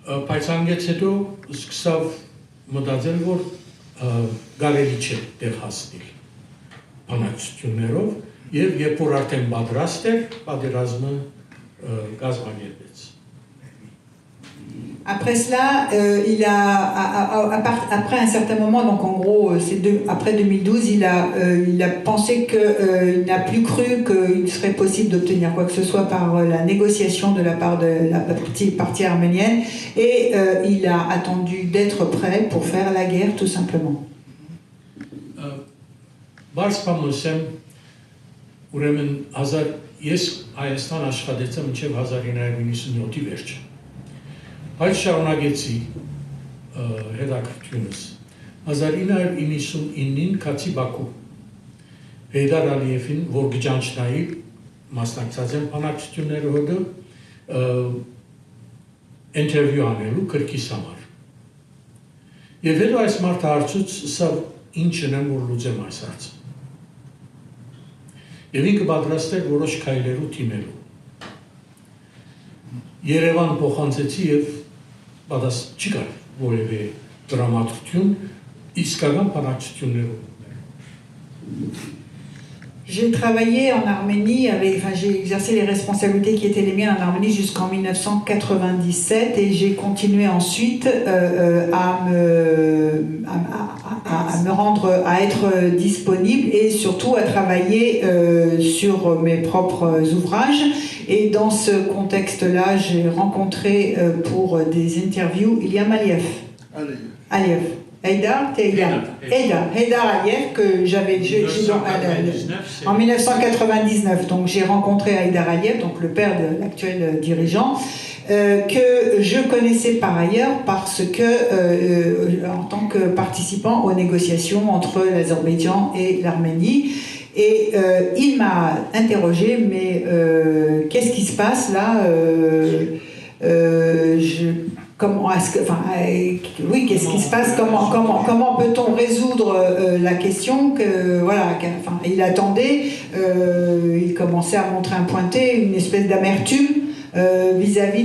Բայց անգեց հետո սկսավ մտածել, որ կարելի չէ տեղ հասնել բանակցություններով, եւ երբ որ արդեն պատրաստ էր, պատերազմը կազմակերպեց։ Après cela, après un certain moment, donc en gros, après 2012, il a pensé qu'il n'a plus cru qu'il serait possible d'obtenir quoi que ce soit par la négociation de la part de la partie arménienne, et il a attendu d'être prêt pour faire la guerre, tout simplement. Ես Հայաստան աշխատեցա մինչև 1997-ի վերջը։ Բայց շարունակեցի հետաքրքրությունս։ 1999-ին կացի Բաքու։ Հեյդար Ալիևին, որ գճանչնայի մասնակցած են բանակցությունները հոդը, ինտերվյու անելու կրկիս համար։ Եվ հետո այս մարդը հարցուց, սա ինչն եմ, որ լուծեմ այս հարցը։ Եվ ինքը պատրաստ էր որոշ քայլերու թիմելու։ Երևան փոխանցեցի եւ պատասխան չկար որևէ դրամատուրգություն իսկական բանակցություններով։ J'ai travaillé en Arménie, j'ai exercé les responsabilités qui étaient les miennes en Arménie jusqu'en 1997, et j'ai continué ensuite à être disponible et surtout à travailler sur mes propres ouvrages. Et dans ce contexte-là, j'ai rencontré pour des interviews Ilham Aliyev. Heydar Aliyev, que j'avais en 1999. Donc j'ai rencontré Heydar Aliyev, donc le père de l'actuel dirigeant, que je connaissais par ailleurs parce que, en tant que participant aux négociations entre l'Azerbaïdjan et l'Arménie. Et il m'a interrogé, mais qu'est-ce qui se passe là qu'est-ce qui se passe? Comment peut-on résoudre la question il attendait, il commençait à montrer un pointé, une espèce d'amertume vis-à-vis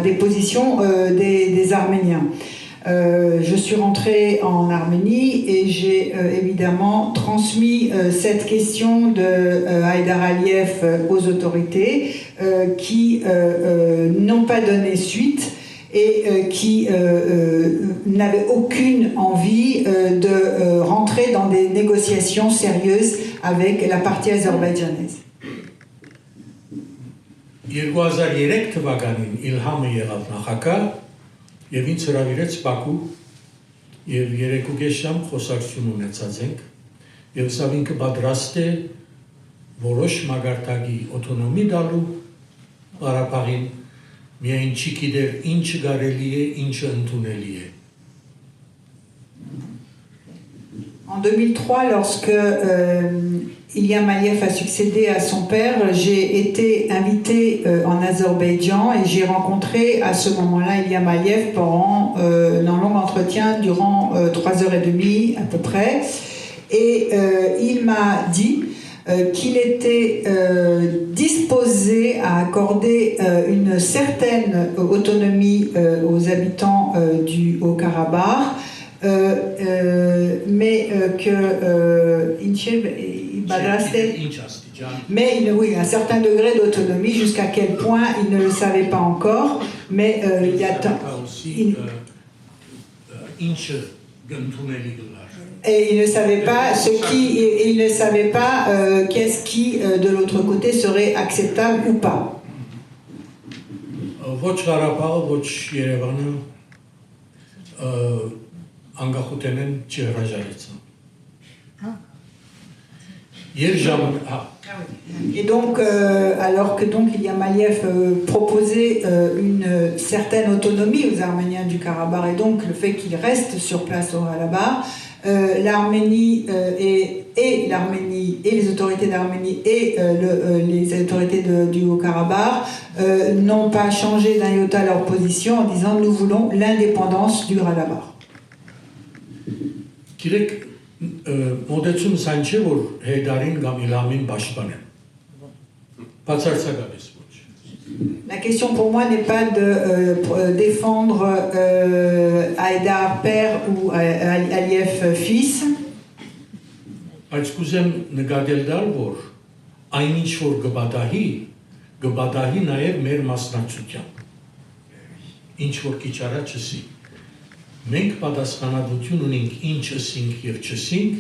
des positions des Arméniens. Je suis rentrée en Arménie et j'ai évidemment transmis cette question de Heydar Aliyev aux autorités qui n'ont pas donné suite et qui n'avaient aucune envie de rentrer dans des négociations sérieuses avec la partie azerbaïdjanaise. 2003 թվականին Իլհամը եղավ նախագահ եւ ինձ հրավիրեց Բաքու եւ 3.5 ժամ խոսակցություն ունեցած ենք եւ սա ինքը պատրաստ է որոշ մագարտակի օտոնոմի դալու Ղարաբաղին միայն չի գիտեր ինչը կարելի է, ինչը ընդունելի է։ En 2003, lorsque Ilham Aliyev a succédé à son père, j'ai été invitée en Azerbaïdjan et j'ai rencontré à ce moment-là Ilham Aliyev pendant un long entretien durant 3h30 à peu près. Et il m'a dit qu'il était disposé à accorder une certaine autonomie aux habitants du Haut-Karabakh, mais que oui, un certain degré d'autonomie, jusqu'à quel point il ne le savait pas encore, mais il attend. Et il ne savait pas il ne savait pas qu'est-ce qui de l'autre côté serait acceptable ou pas. Et donc, alors que donc Ilham Aliyev proposait une certaine autonomie aux Arméniens du Karabakh et donc le fait qu'ils restent sur place au Karabakh, l'Arménie et les autorités d'Arménie et les autorités du Haut-Karabakh n'ont pas changé d'un iota leur position en disant nous voulons l'indépendance du Karabakh. Մոդեցում սան չէ, որ Հեյդարին կամ Իլհամին պաշտպանեն։ Բացարձակապես ոչ։ La question pour moi n'est pas de défendre Haïdar père ou Aliyev fils. Բայց կուզեմ նկատել դալ, որ այնինչ որ գբադահի նաև մեր մասնակցությամբ։ Ինչ որ քիչ առաջ ասի։ Մենք պատասխանատվություն ունենք ինչ ասինք եւ չասինք,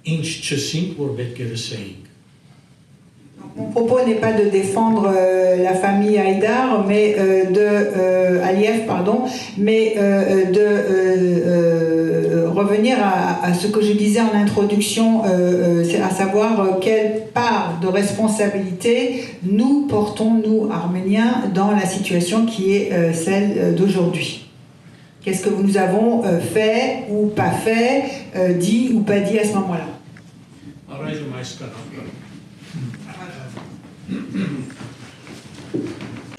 ինչ չասինք, որ պետք է լսեինք։ Mon propos n'est pas de défendre la famille Haïdar, mais Aliyev, pardon, mais de revenir à ce que je disais en introduction, à savoir quelle part de responsabilité nous portons, nous, Arméniens, dans la situation qui est celle d'aujourd'hui. Qu'est-ce que nous avons fait ou pas fait, dit ou pas dit à ce moment-là?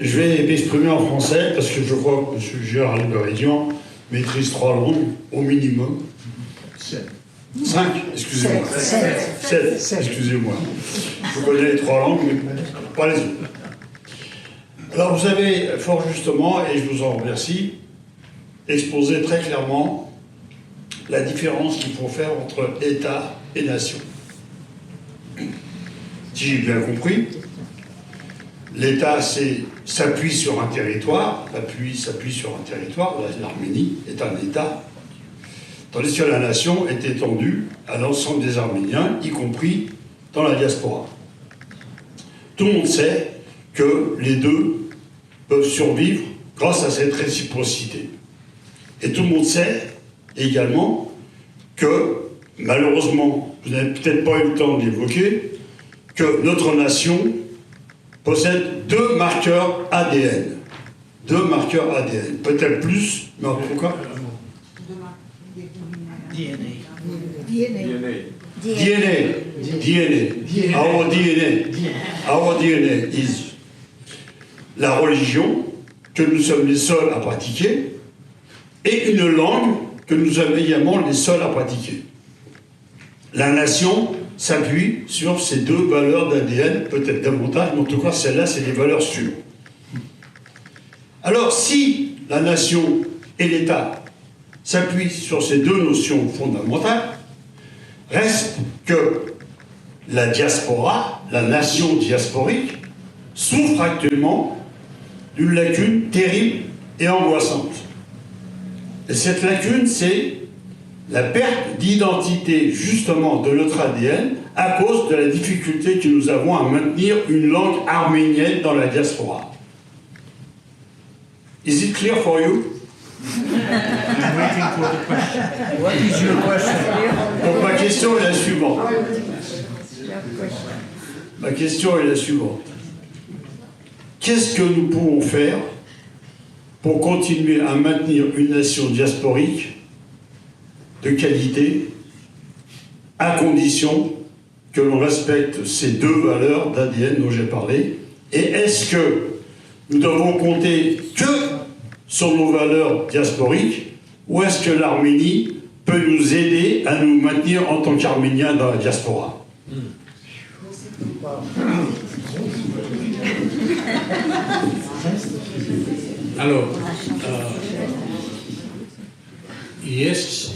Je vais m'exprimer en français parce que je crois que M. Gérard Liberidian maîtrise 3 langues au minimum. 5, excusez-moi. 7, excusez-moi. Je connais les 3 langues, mais pas les autres. Alors vous avez fort justement, et je vous en remercie, exposé très clairement la différence qu'il faut faire entre État et nation. Si j'ai bien compris, l'État s'appuie sur un territoire, s'appuie sur un territoire, l'Arménie est un État, tandis que la nation est étendue à l'ensemble des Arméniens, y compris dans la diaspora. Tout le monde sait que les deux peuvent survivre grâce à cette réciprocité. Et tout le monde sait également que, malheureusement, vous n'avez peut-être pas eu le temps de l'évoquer, que notre nation possède 2 marqueurs ADN. 2 marqueurs ADN. Peut-être plus, mais en tout cas... DNA. Our DNA is la religion que nous sommes les seuls à pratiquer et une langue que nous sommes également les seuls à pratiquer. La nation s'appuie sur ces 2 valeurs d'ADN, peut-être davantage, mais en tout cas, celles-là, c'est des valeurs sûres. Alors, si la nation et l'État s'appuient sur ces 2 notions fondamentales, reste que la diaspora, la nation diasporique, souffre actuellement d'une lacune terrible et angoissante. Et cette lacune, c'est la perte d'identité, justement, de notre ADN à cause de la difficulté que nous avons à maintenir une langue arménienne dans la diaspora. Is it clear for you? I'm waiting for the question. What is your question? Donc ma question est la suivante. Ma question est la suivante. Qu'est-ce que nous pouvons faire pour continuer à maintenir une nation diasporique de qualité, à condition que l'on respecte ces deux valeurs d'ADN dont j'ai parlé? Et est-ce que nous devons compter que sur nos valeurs diasporiques, ou est-ce que l'Arménie peut nous aider à nous maintenir en tant qu'Arméniens dans la diaspora? Alors, yes,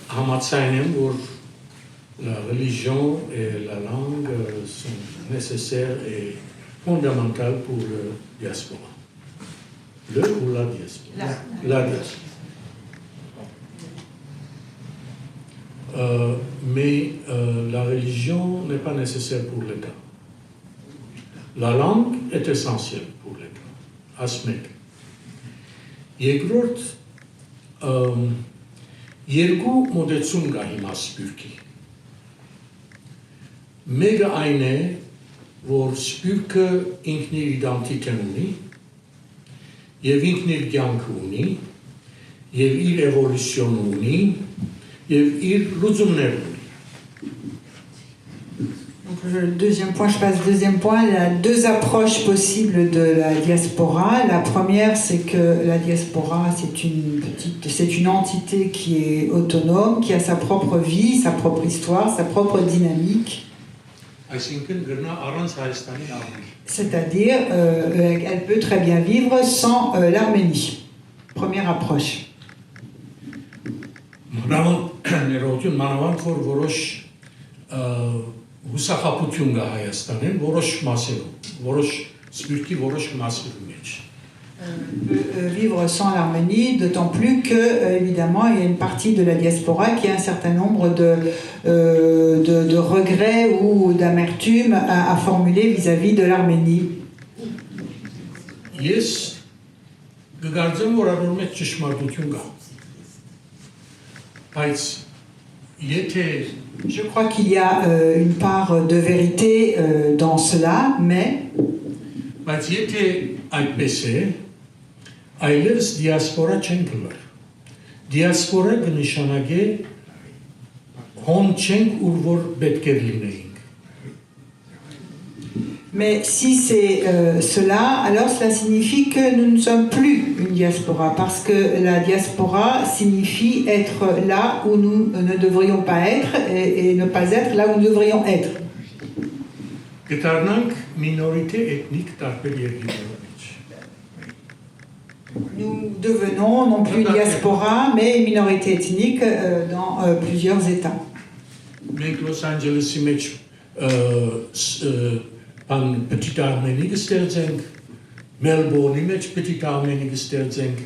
համաձայն որ la religion et la langue sont nécessaires et fondamentales pour la diaspora. Le ou la diaspora? La diaspora. Mais la religion n'est pas nécessaire pour l'État. La langue est essentielle pour l'État. Asmek. Երկրորդ երկու մոդեցում կա հիմա սպյուրքի։ Մեկը այն է, որ սպյուրքը ինքն իր իդենտիտեն ունի, եւ ինքն իր կյանքը ունի, եւ իր էվոլյուցիոնը ունի, եւ իր լուծումներ ունի։ Le deuxième point, je passe au deuxième point. Il y a deux approches possibles de la diaspora. La première, c'est que la diaspora, c'est une entité qui est autonome, qui a sa propre vie, sa propre histoire, sa propre dynamique. C'est-à-dire, elle peut très bien vivre sans l'Arménie. Première approche. Հուսախապություն կա Հայաստանին, որոշ մասերում, որոշ սպյուրքի որոշ մասերում մեջ։ Vivre sans l'Arménie, d'autant plus que, évidemment, il y a une partie de la diaspora qui a un certain nombre de regrets ou d'amertume à formuler vis-à-vis de l'Arménie. Ես կգարձեմ, որ առոր մեջ ճշմարտություն կա։ Բայց je crois qu'il y a une part de vérité dans cela, mais mais si c'est cela, alors cela signifie que nous ne sommes plus une diaspora, parce que la diaspora signifie être là où nous ne devrions pas être et ne pas être là où nous devrions être. Nous devenons non plus une diaspora, mais une minorité ethnique dans plusieurs États. An petit Arménie կստեղծենք, Մելբորնի մեջ petit Arménie կստեղծենք,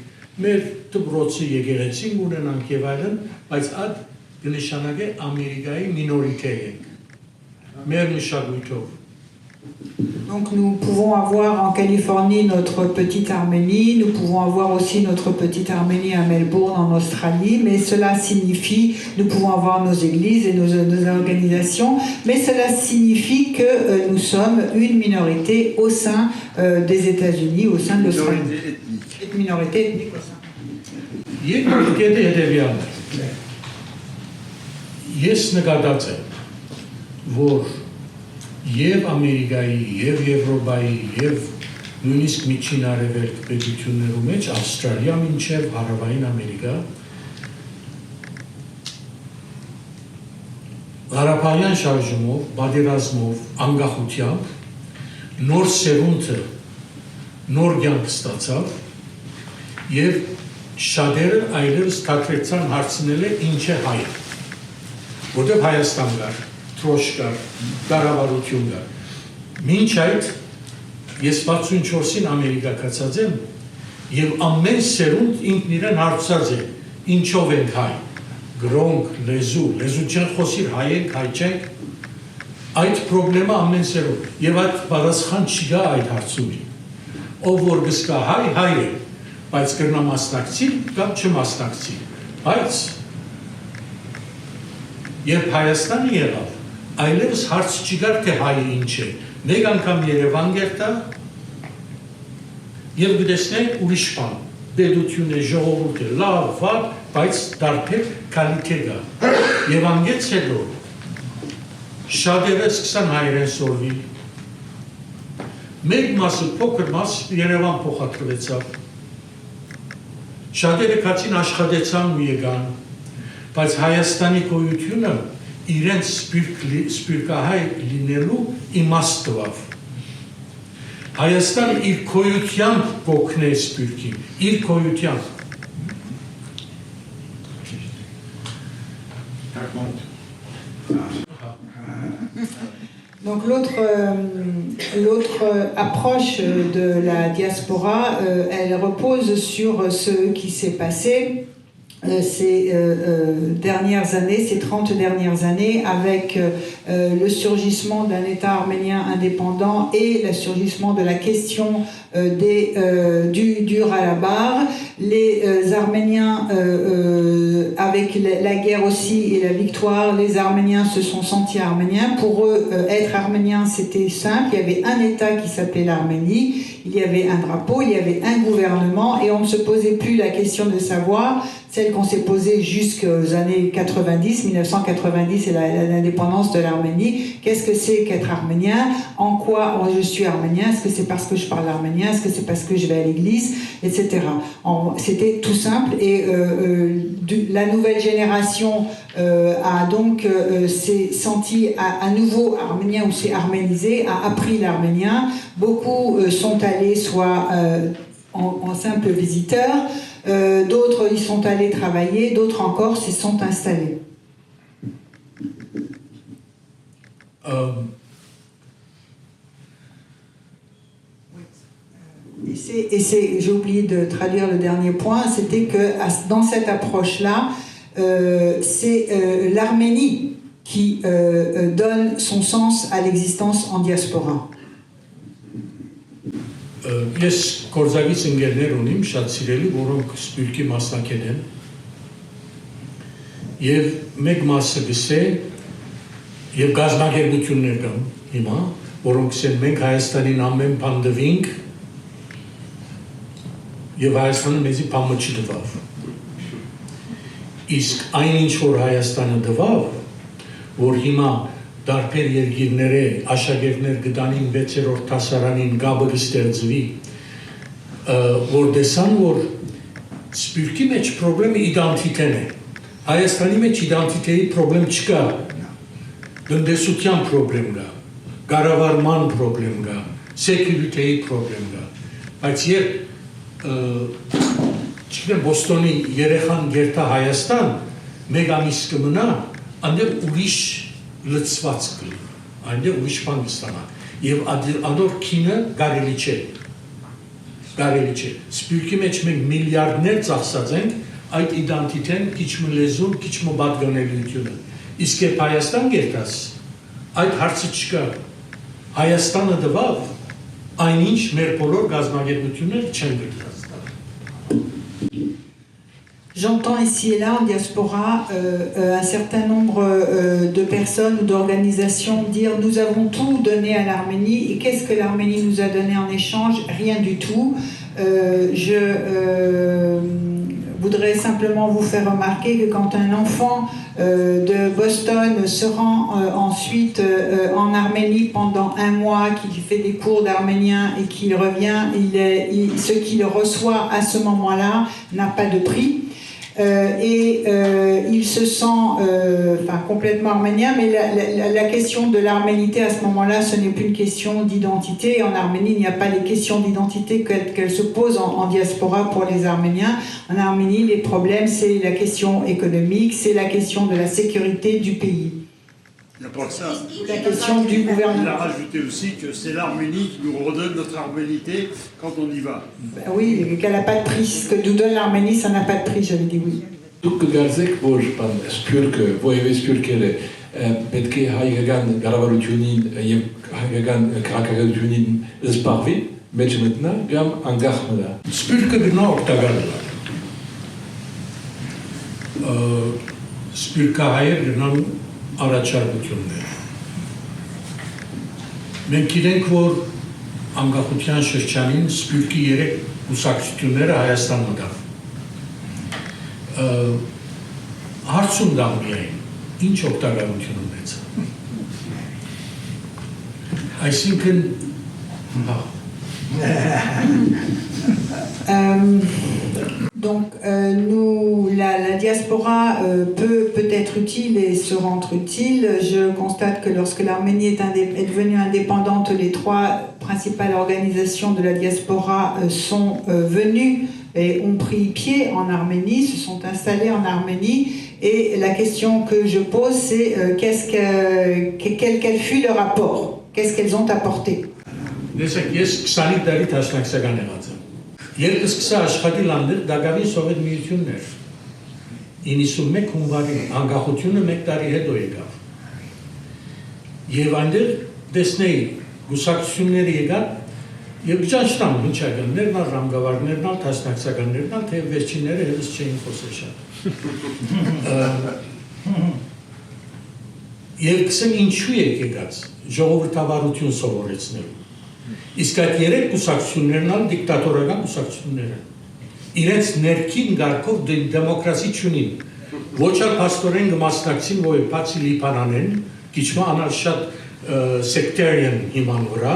մեր դպրոցի եկեղեցին ունենանք եւ այլն, բայց այդ կնշանակե Ամերիկայի մինորիտե ենք, մեր մշակույթով։ Donc nous pouvons avoir en Californie notre petite Arménie, nous pouvons avoir aussi notre petite Arménie à Melbourne en Australie, mais cela signifie, nous pouvons avoir nos églises et nos organisations, mais cela signifie que nous sommes une minorité au sein des États-Unis, au sein de l'Australie. Une minorité ethnique au sein. Եվ Ամերիկայի, եւ Եվրոպայի, եւ նույնիսկ միջին արևելք պետություններում մեջ Ավստրալիա մինչեւ Հարավային Ամերիկա Հարաբերական շարժումով, բادرազմով, անկախությամբ նոր սերունդը նոր կյանք ստացավ եւ շատերը այլևս թաքրեցան հարցնել է ինչ է հայ, որտեղ Հայաստան կար Troşkar, կառավարություն կար։ Մինչ այդ ես 64-ին Ամերիկա կացած եմ եւ ամեն սերունդ ինքն իրեն հարցած է ինչով ենք հայ, գրոնք, լեզու չեն խոսիր հայ ենք, հայ չենք, Այդ խնդրեմը ամեն սերով եւ այդ պատասխան չկա այդ հարցում։ Ով որ գսկա հայ է, բայց կրնա մասնակցի կամ չմասնակցի։ Բայց երբ Հայաստանը եղավ, այլևս հարց չկար թե հայը ինչ է։ Մեկ անգամ Երևան գերտա եւ գտեսնենք ուրիշ բան։ Պետություն է, ժողովուրդ է, լավ, վատ, բայց դարբեր քալիքե գա։ Եվ անգեց հետո շատերը սկսան հայերեն սորվի։ Մեկ մասը, փոքր մաս Երևան փոխադրվեցավ։ Շատերը կացին աշխատեցան ու եկան, բայց Հայաստանի գոյությունը իրենց սպիրկահայ լինելու իմաստ տվավ։ Հայաստանը իր գոյությամբ կօգնե սպիրկին, իր գոյությամբ։ Donc l'autre approche de la diaspora, elle repose sur ce qui s'est passé ces dernières années, ces 30 dernières années, avec le surgissement d'un État arménien indépendant et le surgissement de la question du Karabakh. Les Arméniens, avec la guerre aussi et la victoire, les Arméniens se sont sentis arméniens. Pour eux, être arménien, c'était simple. Il y avait un État qui s'appelait l'Arménie, il y avait un drapeau, il y avait un gouvernement, et on ne se posait plus la question de savoir, celle qu'on s'est posée jusqu'aux années 90, 1990 et l'indépendance de l'Arménie. Qu'est-ce que c'est qu'être arménien? En quoi je suis arménien? Est-ce que c'est parce que je parle arménien? Est-ce que c'est parce que je vais à l'église? Etc. C'était tout simple, et la nouvelle génération a donc s'est senti à nouveau arménien ou s'est arménisé, a appris l'arménien. Beaucoup sont allés soit en simple visiteurs, d'autres y sont allés travailler, d'autres encore s'y sont installés. J'ai oublié de traduire le dernier point, c'était que dans cette approche-là, c'est l'Arménie qui donne son sens à l'existence en diaspora. Ես գործակից ընկերներ ունիմ շատ սիրելի, որոնք սպիրկի մասնակցել են, եւ մեկ մասը գսե եւ գազագերբություններ կան հիմա, որոնք ասեն մենք Հայաստանին ամեն բան դվինք եւ Հայաստանը մեզի բանը չդվավ։ Իսկ այնինչ որ Հայաստանը դվավ, որ հիմա դարբեր երկիրները աշակերտներ գտանին 6-րդ դասարանին գաբը կստեղծվի, որ տեսան, որ սպիրկի մեջ պրոբլեմը իդենտիտեն է։ Հայաստանի մեջ իդենտիտեի պրոբլեմ չկա, տնտեսության պրոբլեմ կա, կառավարման պրոբլեմ կա, սեկյուրիտեի պրոբլեմ կա, բայց երբ չգիտեմ Բոստոնի երեխան գերտա Հայաստան, մեկ ամիս կմնա, այնտեղ ուրիշ լծված կլի, այնտեղ ուրիշ բան կստանա, եւ ադոր քինը կարելի չէ, սպիրկի մեջ մենք միլիարդներ ծախսած ենք, այդ իդենտիտեն, քիչ-մը լեզուն, քիչ-մը պատկանելիությունը, իսկ երբ Հայաստան գերտաս, այդ հարցը չկա, Հայաստանը դվավ, այնինչ մեր բոլոր գազագերբությունները չեն գրված։ J'entends ici et là en diaspora un certain nombre de personnes ou d'organisations dire nous avons tout donné à l'Arménie, et qu'est-ce que l'Arménie nous a donné en échange? Rien du tout. Je voudrais simplement vous faire remarquer que quand un enfant de Boston se rend ensuite en Arménie pendant un mois, qu'il fait des cours d'arménien et qu'il revient, ce qu'il reçoit à ce moment-là n'a pas de prix. Il se sent complètement arménien, mais la question de l'arménité à ce moment-là, ce n'est plus une question d'identité. En Arménie, il n'y a pas les questions d'identité qu'elles se posent en diaspora pour les Arméniens. En Arménie, les problèmes, c'est la question économique, c'est la question de la sécurité du pays. Il n'y a pas que ça. La question du gouvernement. Il a rajouté aussi que c'est l'Arménie qui nous redonne notre arménité quand on y va. Ben oui, qu'elle n'a pas de prix. Ce que nous donne l'Arménie, ça n'a pas de prix, j'avais dit oui. Դուք կգարձեք, որ սպյուրքը, ովև սպյուրքերը պետք է հայկական կառավարությունին եւ հայկական քաղաքականությունին զբաղվի, մեջ մտնա կամ անկախ մնա։ Սպիրկը գնա օգտակար լա։ Սպիրկահայեր գնան առաջարկություններ։ Մենք իրենք, որ անկախության շրջանին սպիրկի 3 կուսակցությունները Հայաստան մտան։ Հարցում դա միայն, ինչ օգտակարություն ունեցա։ Այսինքն, Donc, la diaspora peut être utile et se rendre utile. Je constate que lorsque l'Arménie est devenue indépendante, les 3 principales organisations de la diaspora sont venues et ont pris pied en Arménie, se sont installées en Arménie. Et la question que je pose, c'est quel fut leur apport? Qu'est-ce qu'elles ont apporté? Երբ սկսա աշխատի լանդեր, դակավին Սովետ միությունն էր։ 91 հունվարին անկախությունը 1 տարի հետո եկավ։ Եվ այնտեղ տեսնեի գուսակցությունները եկան եւ ճանչտան հնչականներն, ռամգավարներն, տասնակցականներն, թե վերջինները հետս չէին խոսել շատ։ Եվ կսեմ ինչու եկած ժողովրդավարություն սովորեցնելու։ Իսկ այդ 3 կուսակցություններն ալ դիկտատորական կուսակցություններ են։ Իրենց ներքին գարկով դեմոկրասի չունին։ Ոչ ալ փաստորեն կմասնակցին, որ բացի Լիբանանեն, քիչմա անալ շատ sectarian հիման վրա,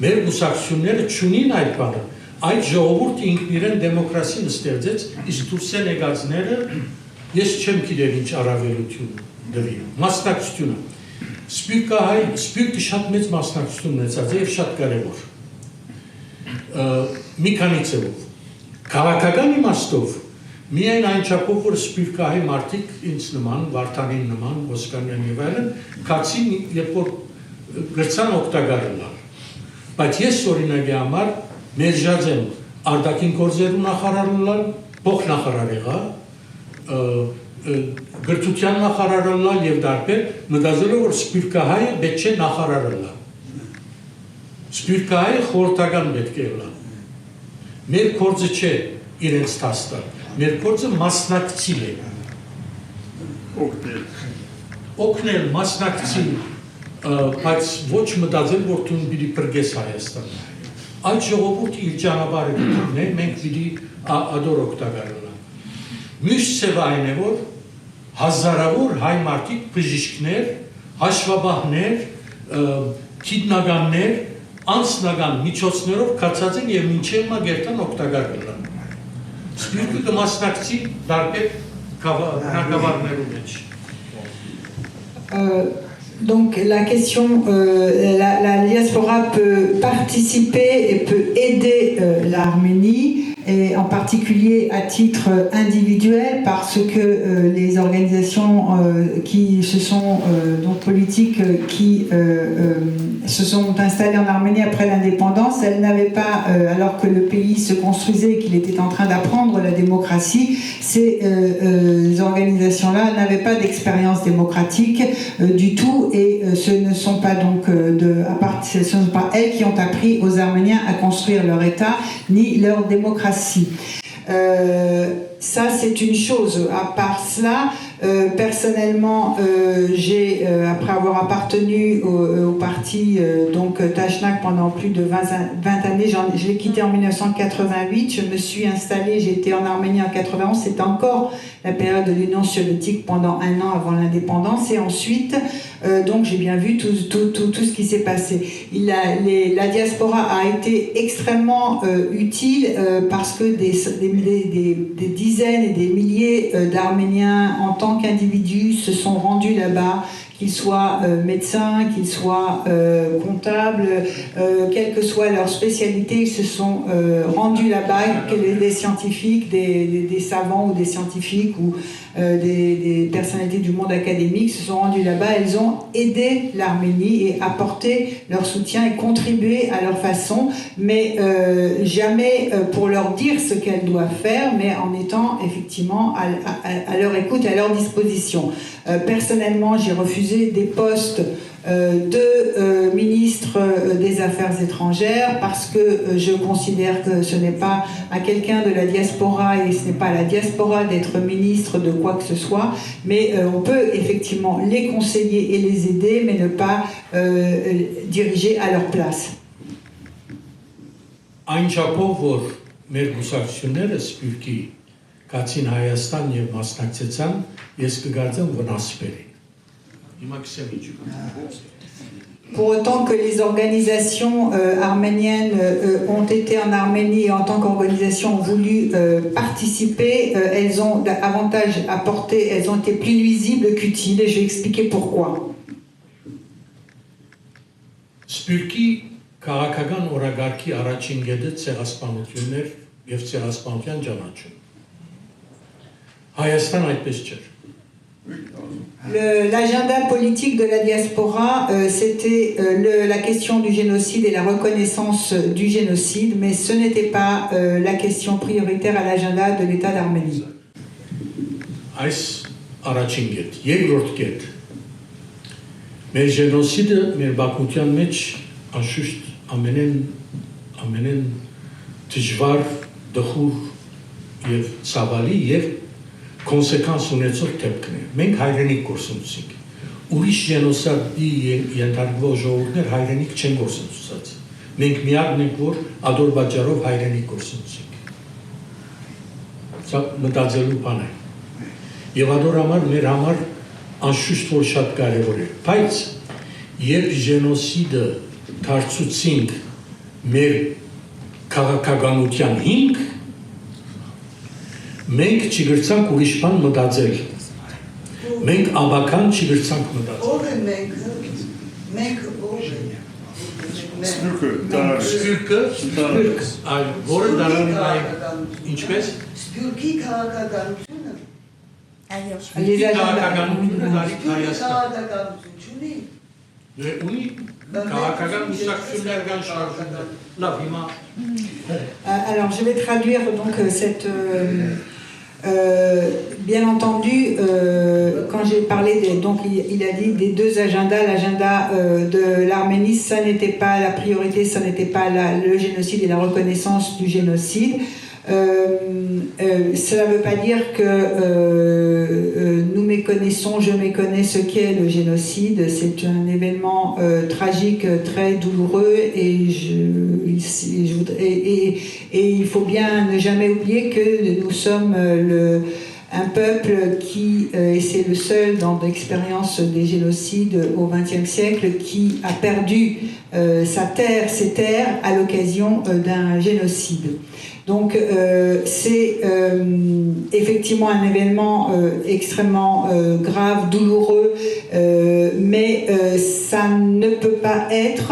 մեր կուսակցությունները չունին այդ բանը։ Այդ ժողովուրդը ինքն իրեն դեմոկրասին ստեղծեց, իսկ դուրսեն եկածները ես չեմ գիտեր ինչ առավելություն դվի։ Մասնակցությունը Սպիրկը շատ մեծ մասնակցություն ունեցած է եւ շատ կարեւոր։ Մի քանի ձևով։ Քաղաքական իմաստով միայն այն չափով, որ սպիրկահայ մարդիկ ինձ նման, Վարդանին նման, Ոսկանյան եւ այլն, կացին երբ որ գրցան օգտակար լինալ։ Բայց ես օրինակի համար մերժած եմ արտաքին գործերու նախարար լինալ, փոխնախարար եղա, գրթության նախարարը լալ եւ դարբեր մտածելով որ սպիրկահայը պետք չէ նախարարը լա։ Սպիրկահայը խորհրդական պետք է լա։ Մեր գործը չէ իրենց տաստը, մեր գործը մասնակցել է։ Օգնել մասնակցել, բայց ոչ մտածել որ դու պիտի բրգես Հայաստան։ Այդ ժողովուրդը իր ճանապարհը գտնի, մենք պիտի ադոր օգտակար լինենք։ Միշտ սեվային է որ հազարավոր հայ մարդիկ բժիշկներ, հաշվաբահներ, գիտնականներ, անձնական միջոցներով կացած են եւ մինչեւ մա գերտան օգտակար կլան։ Սպիրկը կմասնակցի դարբեր քաղաքավարներու մեջ։ Donc la question, la diaspora peut participer et peut aider l'Arménie, et en particulier à titre individuel, parce que les organisations qui se sont donc politiques qui se sont installées en Arménie après l'indépendance, elles n'avaient pas, alors que le pays se construisait, qu'il était en train d'apprendre la démocratie, ces organisations-là n'avaient pas d'expérience démocratique du tout. Et ce ne sont pas donc ce ne sont pas elles qui ont appris aux Arméniens à construire leur État ni leur démocratie. Ça c'est une chose. À part cela, personnellement, j'ai après avoir appartenu au parti donc Tashnak pendant plus de 20 années, je l'ai quitté en 1988, je me suis installée, j'ai été en Arménie en 91, c'était encore la période de l'Union soviétique pendant 1 an avant l'indépendance, et ensuite donc j'ai bien vu tout ce qui s'est passé. La diaspora a été extrêmement utile parce que des dizaines et des milliers d'Arméniens en tant qu'individus se sont rendus là-bas, qu'ils soient médecins, qu'ils soient comptables, quelle que soit leur spécialité, ils se sont rendus là-bas, des scientifiques, des savants ou des scientifiques ou des personnalités du monde académique se sont rendus là-bas. Elles ont aidé l'Arménie et apporté leur soutien et contribué à leur façon, mais jamais pour leur dire ce qu'elles doivent faire, mais en étant effectivement à leur écoute et à leur disposition. Personnellement, j'ai refusé des postes de ministre des Affaires étrangères parce que je considère que ce n'est pas à quelqu'un de la diaspora et ce n'est pas à la diaspora d'être ministre de quoi que ce soit, mais on peut effectivement les conseiller et les aider, mais ne pas diriger à leur place. Այն չափով, որ մեր գուսակցությունները Սփյուռքի կացին Հայաստան եւ մասնակցեցան, ես կգարձեմ վնաս բերին։ Հիմա կսեմ ինչ։ Pour autant que les organisations arméniennes ont été en Arménie et en tant qu'organisation ont voulu participer, elles ont davantage apporté, elles ont été plus nuisibles qu'utiles et je vais expliquer pourquoi. Սփյուռքի քաղաքական օրագարկի առաջին գեդը ցեղասպանություններ եւ ցեղասպանության ճանաչում։ Հայաստան այդպես չէր։ L'agenda politique de la diaspora, c'était la question du génocide et la reconnaissance du génocide, mais ce n'était pas la question prioritaire à l'agenda de l'État d'Arménie. Այս առաջին գետ, երկրորդ գետ։ Մեր ժենոսիդը մեր բակության մեջ անշուշտ ամենեն դժվար, դխուր եւ ցավալի եւ կոնսեկվենս ունեցող դեպքն է։ Մենք հայրենիք գործունեություն։ Ուրիշ ժենոսիդի ենթարկվող ժողովուրդներ հայրենիք չեն գործունեացած։ Մենք միակն ենք, որ ադորբաջարով հայրենիք գործունեություն։ Սա մտածելու բան է։ Եվ ադոր համար մեր համար անշուշտ որ շատ կարևոր է։ Բայց երբ ժենոսիդը դարձուցինք մեր քաղաքականության հիմք, մենք չգրցանք ուրիշ բան մտածել։ Մենք աբական չգրցանք մտածել։ Ո՞ր է մենք ո՞ր է։ Սփյուռքը, այլ որը դարանի այլ ինչպես Սփյուռքի քաղաքականությունը։ Les քաղաքականությունը դարի Հայաստան։ Քաղաքականություն չունի։ Ունի քաղաքական ուսակցություններ կան շարժումներ։ Լավ, հիմա Alors, je vais traduire donc cette. Bien entendu, quand j'ai parlé, donc il a dit des deux agendas, l'agenda de l'Arménie, ça n'était pas la priorité, ça n'était pas le génocide et la reconnaissance du génocide. Cela ne veut pas dire que nous méconnaissons, je méconnais ce qu'est le génocide. C'est un événement tragique, très douloureux et il faut bien ne jamais oublier que nous sommes un peuple qui, et c'est le seul dans l'expérience des génocides au XXe siècle, qui a perdu ses terres à l'occasion d'un génocide. Donc c'est effectivement un événement extrêmement grave, douloureux, mais ça ne peut pas être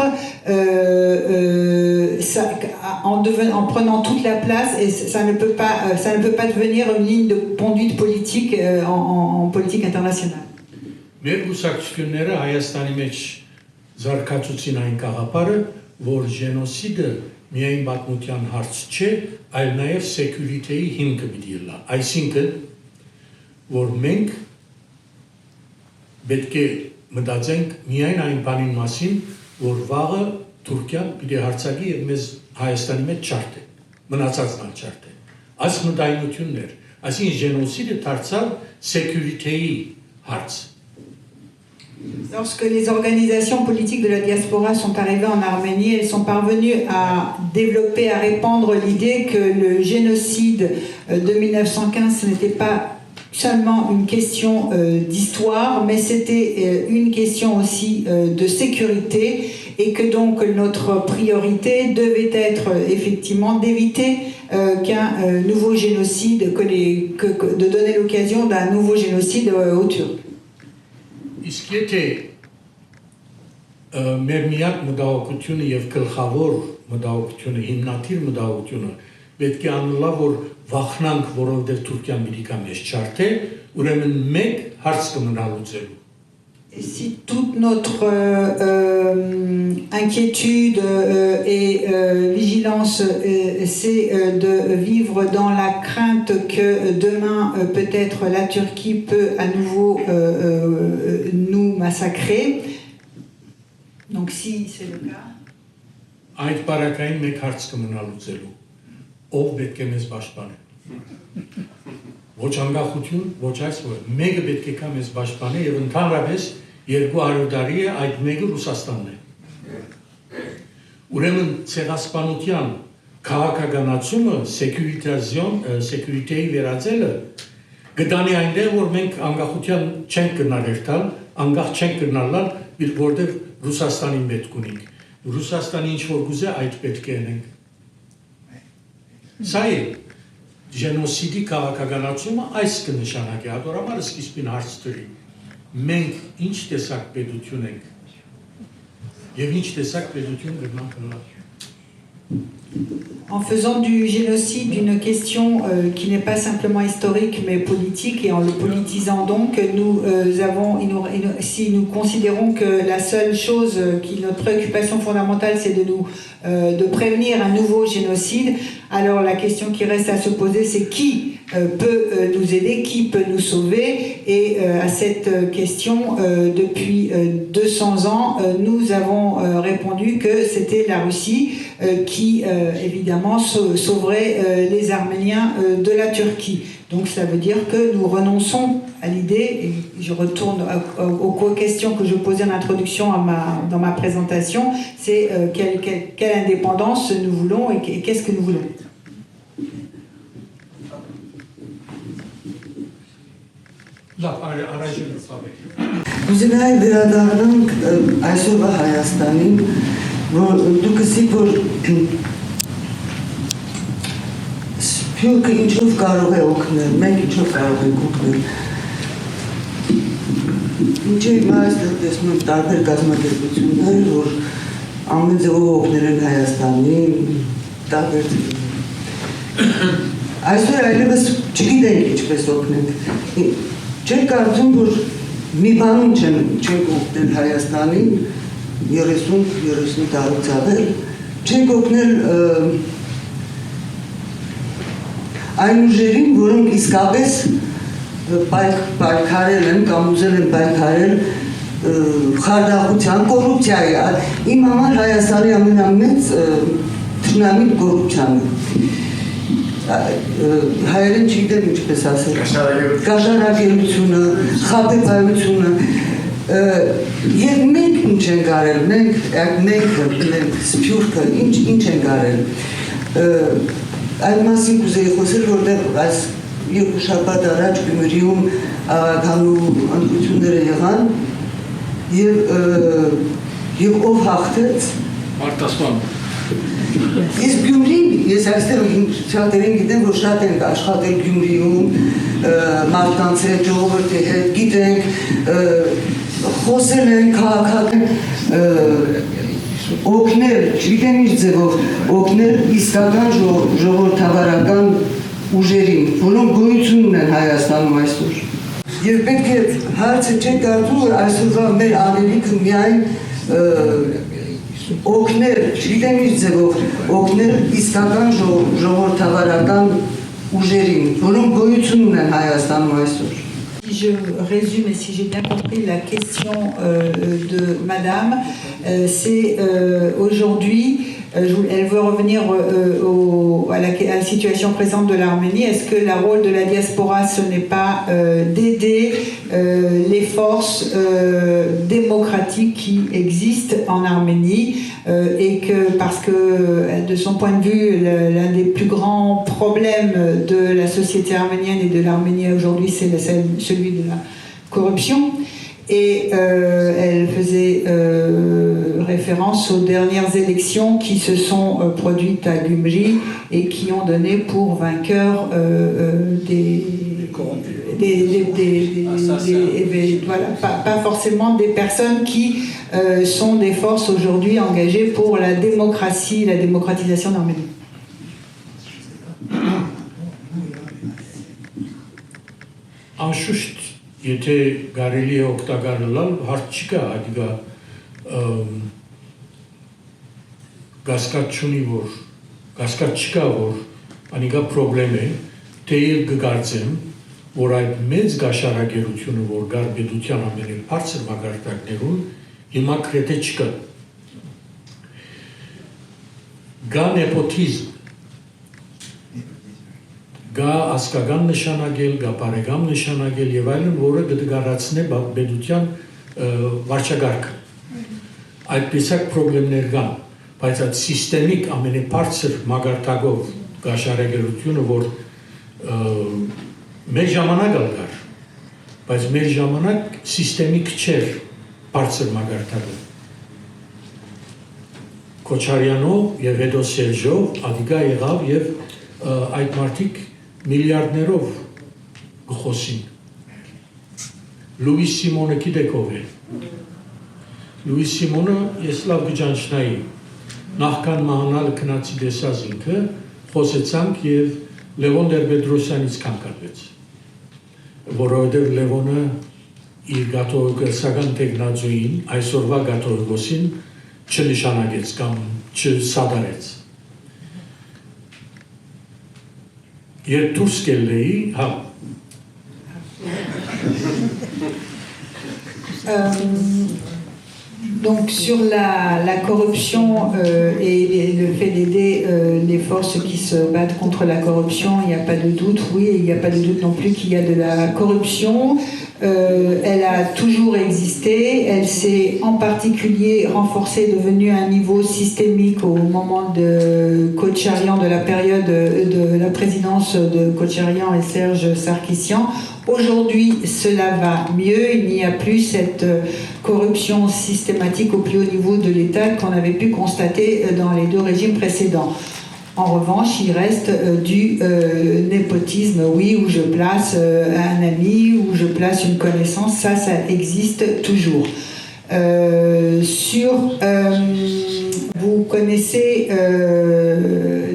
en prenant toute la place, et ça ne peut pas devenir une ligne de conduite politique en politique internationale. Մեր գուսակցությունները Հայաստանի մեջ զարգացուցին այն գաղափարը, որ ժենոսիդը միայն պատմության հարց չէ, այլ նաև սեկյուրիտեի հիմքը պիտի լա։ Այսինքն, որ մենք պետք է մտածենք միայն այն բանին մասին, որ վաղը Թուրքիան պիտի հարձակի եւ մեզ Հայաստանի մեջ չարթե, մնացածն չարթե։ Այս մտայնություններ, այսինքն ժենոսիդը դարձավ սեկյուրիտեի հարց։ Lorsque les organisations politiques de la diaspora sont arrivées en Arménie, elles sont parvenues à développer, à répandre l'idée que le génocide de 1915, ce n'était pas seulement une question d'histoire, mais c'était une question aussi de sécurité, et que donc notre priorité devait être effectivement d'éviter qu'un nouveau génocide, de donner l'occasion d'un nouveau génocide aux Turcs. Իսկ եթե մեր միակ մտահոգությունը եւ գլխավոր մտահոգությունը, հիմնադիր մտահոգությունը պետք է անելա, որ վախնանք, որովհետեւ Թուրքիան պիտի կա մեզ չարթե, ուրեմն մեկ հարց կմնա լուծելու։ Et si toute notre inquiétude et vigilance, c'est de vivre dans la crainte que demain, peut-être la Turquie peut à nouveau nous massacrer. Donc si c'est le cas... Այդ բարակային մեկ հարց կմնա լուծելու, ով պետք է մեզ պաշտպանի։ Ոչ անկախություն, ոչ այս որ, մեկը պետք է կա մեզ պաշտպանի եւ ընդհանրապես 200 տարի է այդ մեկը Ռուսաստանն է։ Ուրեմն ցեղասպանության քաղաքականացումը, սեկյուրիտեի վերածելը գտանի այնտեղ, որ մենք անկախության չենք կրնալ, անկախ չենք կրնալ, որտեղ Ռուսաստանին պետք ունենք։ Ռուսաստանի ինչ որ գուզե այդ պետք է ենք։ Սա է Genocidi քաղաքականացումը այս կնշանակի, հատորաբար սկիզբին հարց դրի։ Մենք ինչ տեսակ պետություն ենք եւ ինչ տեսակ պետություն գտնանք հնար։ En faisant du génocide une question qui n'est pas simplement historique mais politique et en le politisant donc, si nous considérons que la seule chose notre préoccupation fondamentale c'est de prévenir un nouveau génocide, alors la question qui reste à se poser c'est qui peut nous aider, qui peut nous sauver, et à cette question depuis 200 ans nous avons répondu que c'était la Russie qui évidemment sauverait les Arméniens de la Turquie. Donc ça veut dire que nous renonçons à l'idée, et je retourne aux questions que je posais en introduction dans ma présentation, c'est quelle indépendance nous voulons et qu'est-ce que nous voulons. Ուզենայի վերադառնանք այսօրվա Հայաստանին, որ դուք ասիք, որ Սփյուռքը ինչով կարող է օգնել, մենք ինչով կարող ենք օգնել։ Ինչի հիմա այստեղ տեսնում եմ տարբեր կազմակերպություններ, որ ամեն ձևով օգնել են Հայաստանին, տարբեր այսօր այլևս չգիտենք ինչպես օգնենք։ Չեք կարծում, որ մի բանում չենք օգնել Հայաստանին 30-30 տարուց ավել, չենք օգնել այն ուժերին, որոնք իսկապես պայքարել են կամ ուզել են պայքարել խարդախության, կոռուպցիայի։ Իմ համար Հայաստանի ամենամեծ թշնամին կոռուպցիան է։ Հայերեն չգիտեմ ինչպես ասել, կաշառակերությունը, խաբեբայությունը, և մենք ինչ ենք արել, մենք Սփյուռքը ինչ ենք արել, այդ մասին կուզեի խոսել, որտեղ այս երկու շաբաթ առաջ Գյումրիում աղաքանու ընտրությունները եղան և ով հաղթեց։ Մարտասպան։ Իսկ Գյումրին, ես այստեղ շատերին գիտեմ, որ շատ ենք աշխատել Գյումրիում, մարդկանց հետ, ժողովրդի հետ, գիտենք, խոսել են, քաղաքական օգնել, չգիտեմ ինչ ձևով, օգնել իսկական ժողովրդավարական ուժերին, որոնք գոյություն ունեն Հայաստանում այսօր։ Եվ պետք է հարցը չեք կարծում, որ այսօրվա մեր անելիքը միայն օգնել, չգիտեմ ինչ ձևով, օգնել իսկական ժողովրդավարական ուժերին, որոնք գոյություն ունեն Հայաստանում այսօր։ Si je résume et si j'ai bien compris la question de Madame, c'est aujourd'hui, elle veut revenir à la situation présente de l'Arménie. Est-ce que le rôle de la diaspora, ce n'est pas d'aider les forces démocratiques qui existent en Arménie et que parce que de son point de vue, l'un des plus grands problèmes de la société arménienne et de l'Arménie aujourd'hui, c'est celui de la corruption. Et elle faisait référence aux dernières élections qui se sont produites à Gyumri et qui ont donné pour vainqueur des voilà, pas forcément des personnes qui sont des forces aujourd'hui engagées pour la démocratie, la démocratisation d'Arménie. Անշուշտ, եթե կարելի է օգտագործել, հարց չկա, այդգա գասկած չունի, որ գասկած չկա, որ անիկա պրոբլեմ է, թե եւ կգործեմ, որ այդ մեծ գաշարագերությունը, որ գար պետության ամենին բարձր մակարդակներուն, հիմա գրեթե չկա։ Գա նեպոտիզմ, գա ասկական նշանագել, գա բարեկամ նշանագել եւ այլն, որը կդգարացնե պետության վարչագարկը։ Այդպիսակ պրոբլեմներ կան, բայց այդ սիստեմիկ ամենաբարձր մակարդակով գաշարագերությունը, որ մեր ժամանակ ալկար, բայց մեր ժամանակ սիստեմիկ չէր բարձր մակարդակով։ Քոչարյանով եւ հետո Սերժով ադիգա եղավ եւ այդ մարդիկ միլիարդներով գխոսին։ Լուիս Սիմոնը գիտեք ով է։ Լուիս Սիմոնը ես լավ գճանչնայի նախքան մահանալ քնացի դեսած ինքը խոսեցանք եւ Լևոն Տեր-Պետրոսյանից կանգնեց, որովհետև Լևոնը իր գաթողիկոսական տեխնազույին, այսօրվա գաթողիկոսին չնշանագեց կամ չսադարեց։ Երբ դուրս կելեի, հա։ Donc sur la corruption et le fait d'aider les forces qui se battent contre la corruption, il n'y a pas de doute, oui, et il n'y a pas de doute non plus qu'il y a de la corruption. Elle a toujours existé, elle s'est en particulier renforcée, devenue à un niveau systémique au moment de Kotcharian, de la période de la présidence de Kotcharian et Serge Sarkissian. Aujourd'hui, cela va mieux, il n'y a plus cette corruption systématique au plus haut niveau de l'État qu'on avait pu constater dans les deux régimes précédents. En revanche, il reste du népotisme, oui, où je place un ami, où je place une connaissance, ça existe toujours. Vous connaissez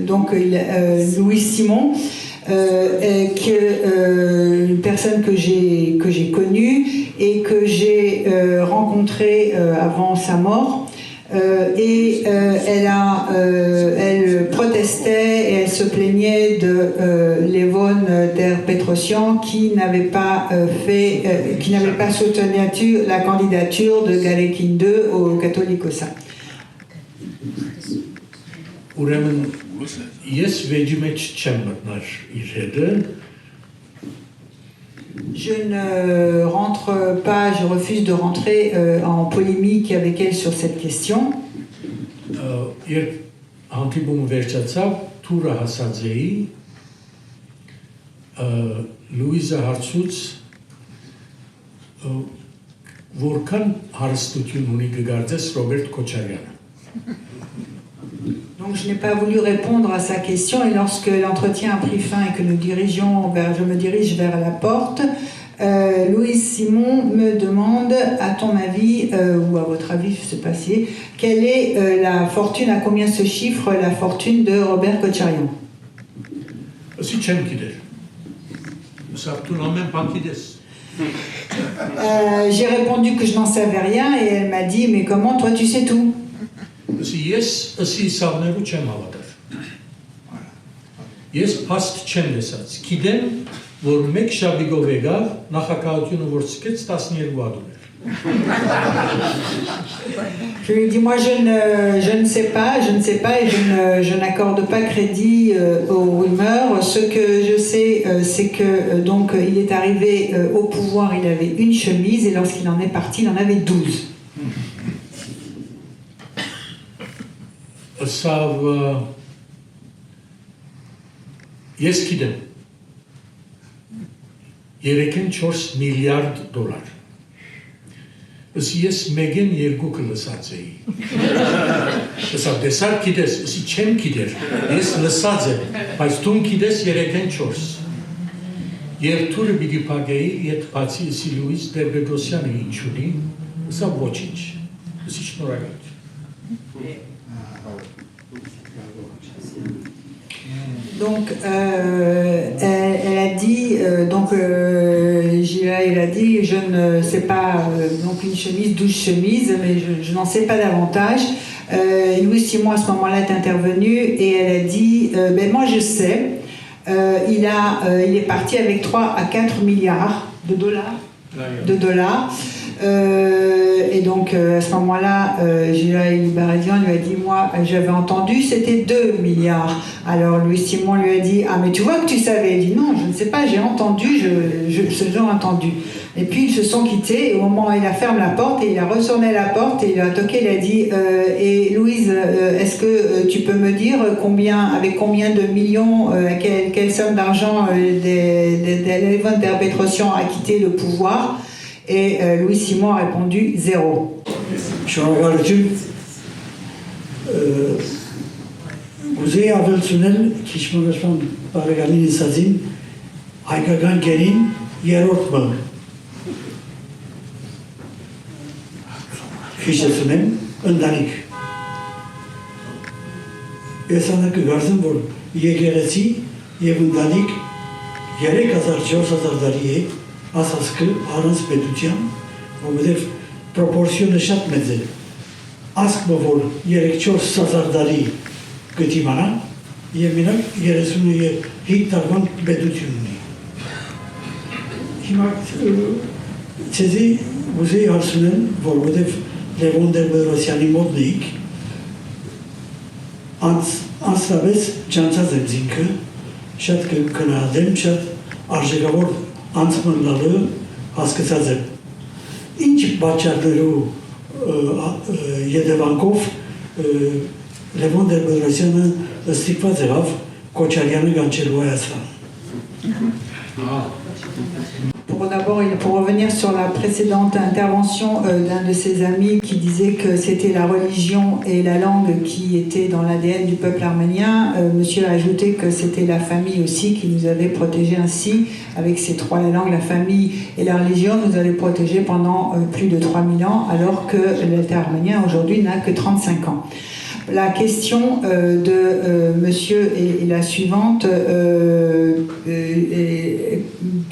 donc Louis Simon, une personne que j'ai connue et que j'ai rencontrée avant sa mort. Elle protestait et elle se plaignait de Levon Ter-Petrosyan qui n'avait pas soutenu la candidature de Galekin II au Catholicosat. Ուրեմն ես վեճի մեջ չեմ մտներ իր հետը։ Je ne rentre pas, je refuse de rentrer en polémique avec elle sur cette question. Երբ հանդիպումը վերջացավ, թուրը հասած էի, Լուիզը հարցուց, որքան հարստություն ունի կգարձես Ռոբերտ Քոչարյանը։ Donc je n'ai pas voulu répondre à sa question et lorsque l'entretien a pris fin et que je me dirige vers la porte, Louise Simon me demande, à ton avis, ou à votre avis, je ne sais pas si, quelle est la fortune, à combien se chiffre la fortune de Robert Kotcharian? Si tu aimes qui est, ça tout le même pas qui est. J'ai répondu que je n'en savais rien et elle m'a dit, mais comment toi tu sais tout? Ես ասի սավներու չեմ հավատար։ Ես փաստ չեմ լսած։ Գիտեմ, որ մեկ շաբիգով եկավ նախագահությունը որ սկեց 12 ադուներ։ Je lui dis, moi je ne sais pas et je n'accorde pas crédit aux rumeurs. Ce que je sais, c'est que donc il est arrivé au pouvoir, il avait une chemise et lorsqu'il en est parti, il en avait 12. Սավ ես գիտեմ 3-4 միլիարդ դոլար ես մեգեն երկուքը լսած էի սա դեսար գիտես չեմ գիտեր ես լսած եմ բայց դու գիտես 3-4 Եվ թուրը պիտի պագեի, ետ բացի Սիլյուից Տեր-Պետրոսյանը ինչ ունի, սա ոչինչ, սի շնորհակալ։ Donc, elle a dit, Gila, il a dit, je ne sais pas, donc une chemise, 12 chemises, mais je n'en sais pas davantage. Louis Simon à ce moment-là est intervenu et elle a dit, ben moi je sais, il est parti avec 3 à 4 milliards de dollars. Et donc à ce moment-là, Gila Ibaradian lui a dit, moi j'avais entendu c'était 2 milliards. Alors Louis Simon lui a dit, ah mais tu vois que tu savais. Il dit non, je ne sais pas, j'ai entendu, j'ai entendu. Et puis ils se sont quittés, et au moment où il a fermé la porte, et il a ressonné la porte, et il a toqué, il a dit, et Louise, est-ce que tu peux me dire avec combien de millions, quelle somme d'argent Levon Ter-Petrosyan a quitté le pouvoir? Et Louis Simon a répondu 0. Շնորհակալություն Ուզեի ավելցնել քիչմոնաշման բարեկամին ասածին հայկական գերին երրորդ բան Քիչեցնեմ ընտանիք Ես անակը գարզեմ, որ եկեղեցի և ընտանիք 3000-4000 տարի է ասասկը առանց պետության, որովհետև պրոպորցիոնը շատ մեծ է։ Ասկը, որ 3-4 տարի գտիմանա, և մենակ 35 տարվան պետություն ունի։ Հիմա ցեզի ուզեի հարցնել, որովհետև Լևոն Տեր-Պետրոսյանի մոտ նեիք, անցրապես ճանցած եմ զինքը, շատ կնահատեմ, շատ արժեքավոր անցման լալը հասկացած եմ։ Ինչ պատճառներու ետևանքով Լևոն Տեր-Պետրոսյանը ստիպված եղավ Քոչարյանը կանչելու Հայաստան։ Pour revenir sur la précédente intervention d'un de ses amis qui disait que c'était la religion et la langue qui étaient dans l'ADN du peuple arménien, monsieur a ajouté que c'était la famille aussi qui nous avait protégés ainsi, avec ces trois, la langue, la famille et la religion, nous avait protégés pendant plus de 3000 ans, alors que l'État arménien aujourd'hui n'a que 35 ans. La question de monsieur est la suivante.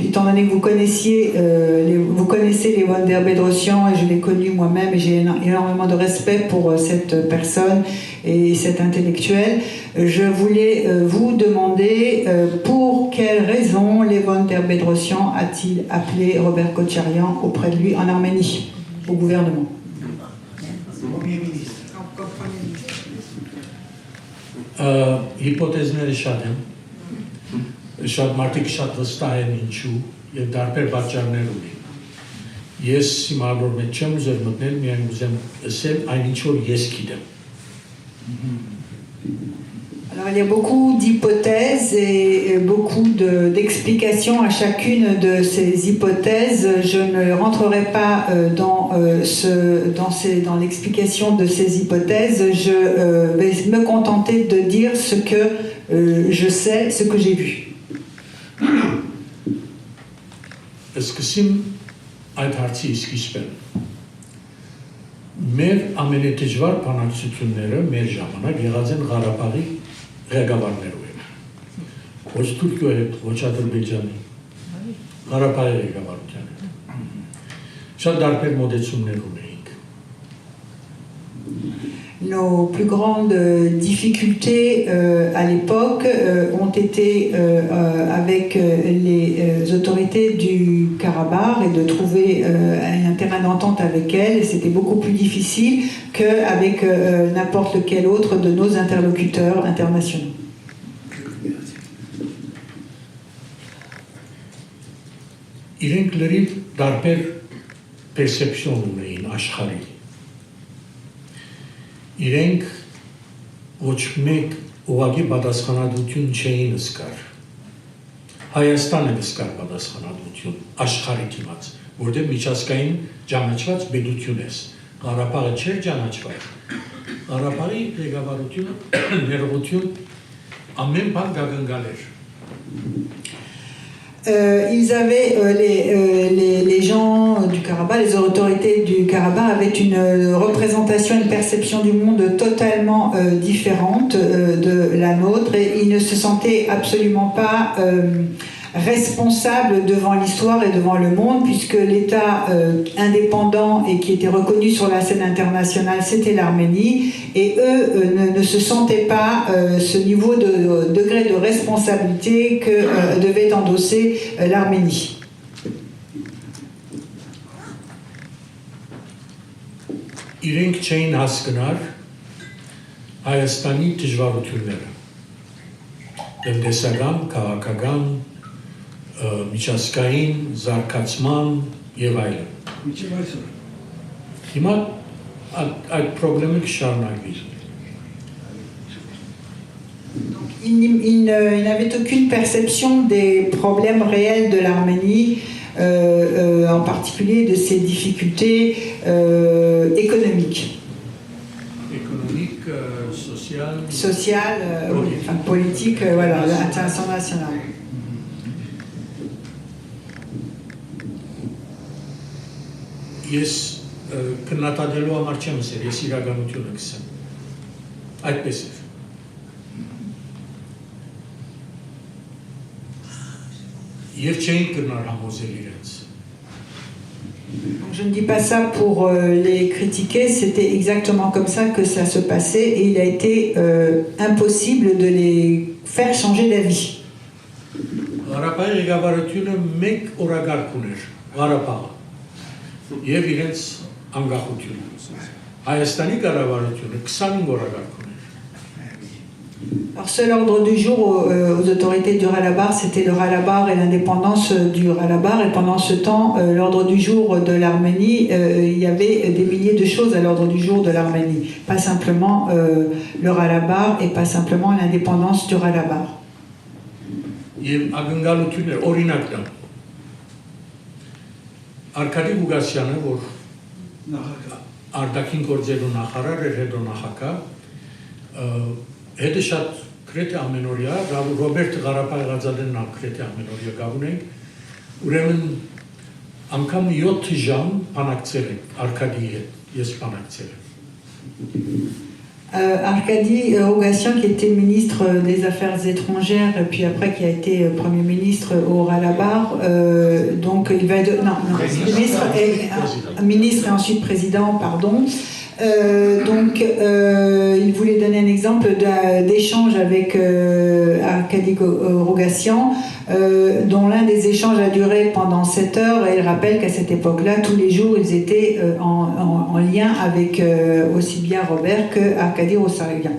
Étant donné que vous connaissez Levon Ter-Petrosyan, et je l'ai connu moi-même, et j'ai énormément de respect pour cette personne et cet intellectuel, je voulais vous demander pour quelle raison Levon Ter-Petrosyan a-t-il appelé Robert Khocharyan auprès de lui en Arménie, au gouvernement? Հիպոթեզները շատ են, շատ մարդիկ շատ վստահ են ինչու և դարբեր պատճառներ ունի։ Ես հիմա որ մեջ չեմ ուզեր մտնել, միայն ուզեմ ասել այն ինչ որ ես գիտեմ։ Alors il y a beaucoup d'hypothèses et beaucoup d'explications à chacune de ces hypothèses. Je ne rentrerai pas dans l'explication de ces hypothèses. Je vais me contenter de dire ce que je sais, ce que j'ai vu. Սկսեմ այդ հարցի սկիզբեն։ Մեր ամենադժվար բանակցությունները մեր ժամանակ եղած են Ղարաբաղի ղեկավարներով են։ Ոչ Թուրքիայի հետ, ոչ Ադրբեջանի, Ղարաբաղի ղեկավարության հետ։ Շատ տարբեր մոտեցումներ ունեինք։ Nos plus grandes difficultés à l'époque ont été avec les autorités du Karabakh et de trouver un terrain d'entente avec elles. Et c'était beaucoup plus difficile qu'avec n'importe lequel autre de nos interlocuteurs internationaux. Իրենք լրիվ տարբեր perception ունեին աշխարհի։ Իրենք ոչ մեկ ուղղակի պատասխանատվություն չէին զգար։ Հայաստանը զգար պատասխանատվություն աշխարհի դիմաց, որտեղ միջազգային ճանաչված պետություն է։ Ղարաբաղը չէր ճանաչված։ Ղարաբաղի ղեկավարությունը ներողություն ամեն բան գագնգալ էր։ Ils avaient, les gens du Karabakh, les autorités du Karabakh avaient une représentation, une perception du monde totalement différente de la nôtre et ils ne se sentaient absolument pas responsables devant l'histoire et devant le monde puisque l'État indépendant et qui était reconnu sur la scène internationale, c'était l'Arménie et eux ne se sentaient pas ce niveau de degré de responsabilité que devait endosser l'Arménie. Իրենք չէին հասկնար Հայաստանի դժվարությունները, տնտեսական, քաղաքական, միջազգային, զարգացման եւ այլն։ Հիմա այդ խնդրը կշարունակվի։ Ils n'avaient aucune perception des problèmes réels de l'Arménie, en particulier de ses difficultés économiques. Économique, sociales, politiques, voilà, internationales. Ես քննադատելու համար չեմ ասել, ես իրականությունը կսեմ։ Այդպես է։ Եվ չէին կրնար համոզել իրենց։ Je ne dis pas ça pour les critiquer, c'était exactement comme ça que ça se passait et il a été impossible de les faire changer d'avis. Ղարաբաղի ղեկավարությունը մեկ օրակարգ ուներ, Ղարաբաղը։ Եվ իրենց անկախությունը։ Հայաստանի կառավարությունը 25 օրակարգ ուներ։ Alors seul ordre du jour aux autorités du Ralabar, c'était le Ralabar et l'indépendance du Ralabar. Et pendant ce temps, l'ordre du jour de l'Arménie, il y avait des milliers de choses à l'ordre du jour de l'Arménie. Pas simplement le Ralabar et pas simplement l'indépendance du Ralabar. Եվ ակնկալություններ օրինակ դա Արկադի Գուգասյանը, որ արտաքին գործերու նախարար էր, հետո նախագահ, հետը շատ գրեթե ամենօրյա, Ռոբերտ Ղարաբաղյանը գրեթե ամենօրյա գաղուն ենք, ուրեմն անգամ 7 ժամ բանակցել ենք Արկադիի հետ, ես բանակցել եմ։ Arkady Rogassian, qui était ministre des Affaires étrangères, puis après qui a été Premier ministre au Ralabar, donc il va être ministre et ensuite président, pardon. Donc il voulait donner un exemple d'échange avec Arkady Rogassian, dont l'un des échanges a duré pendant 7 heures et il rappelle qu'à cette époque-là, tous les jours, ils étaient en lien avec aussi bien Robert que Arkady Rogassian.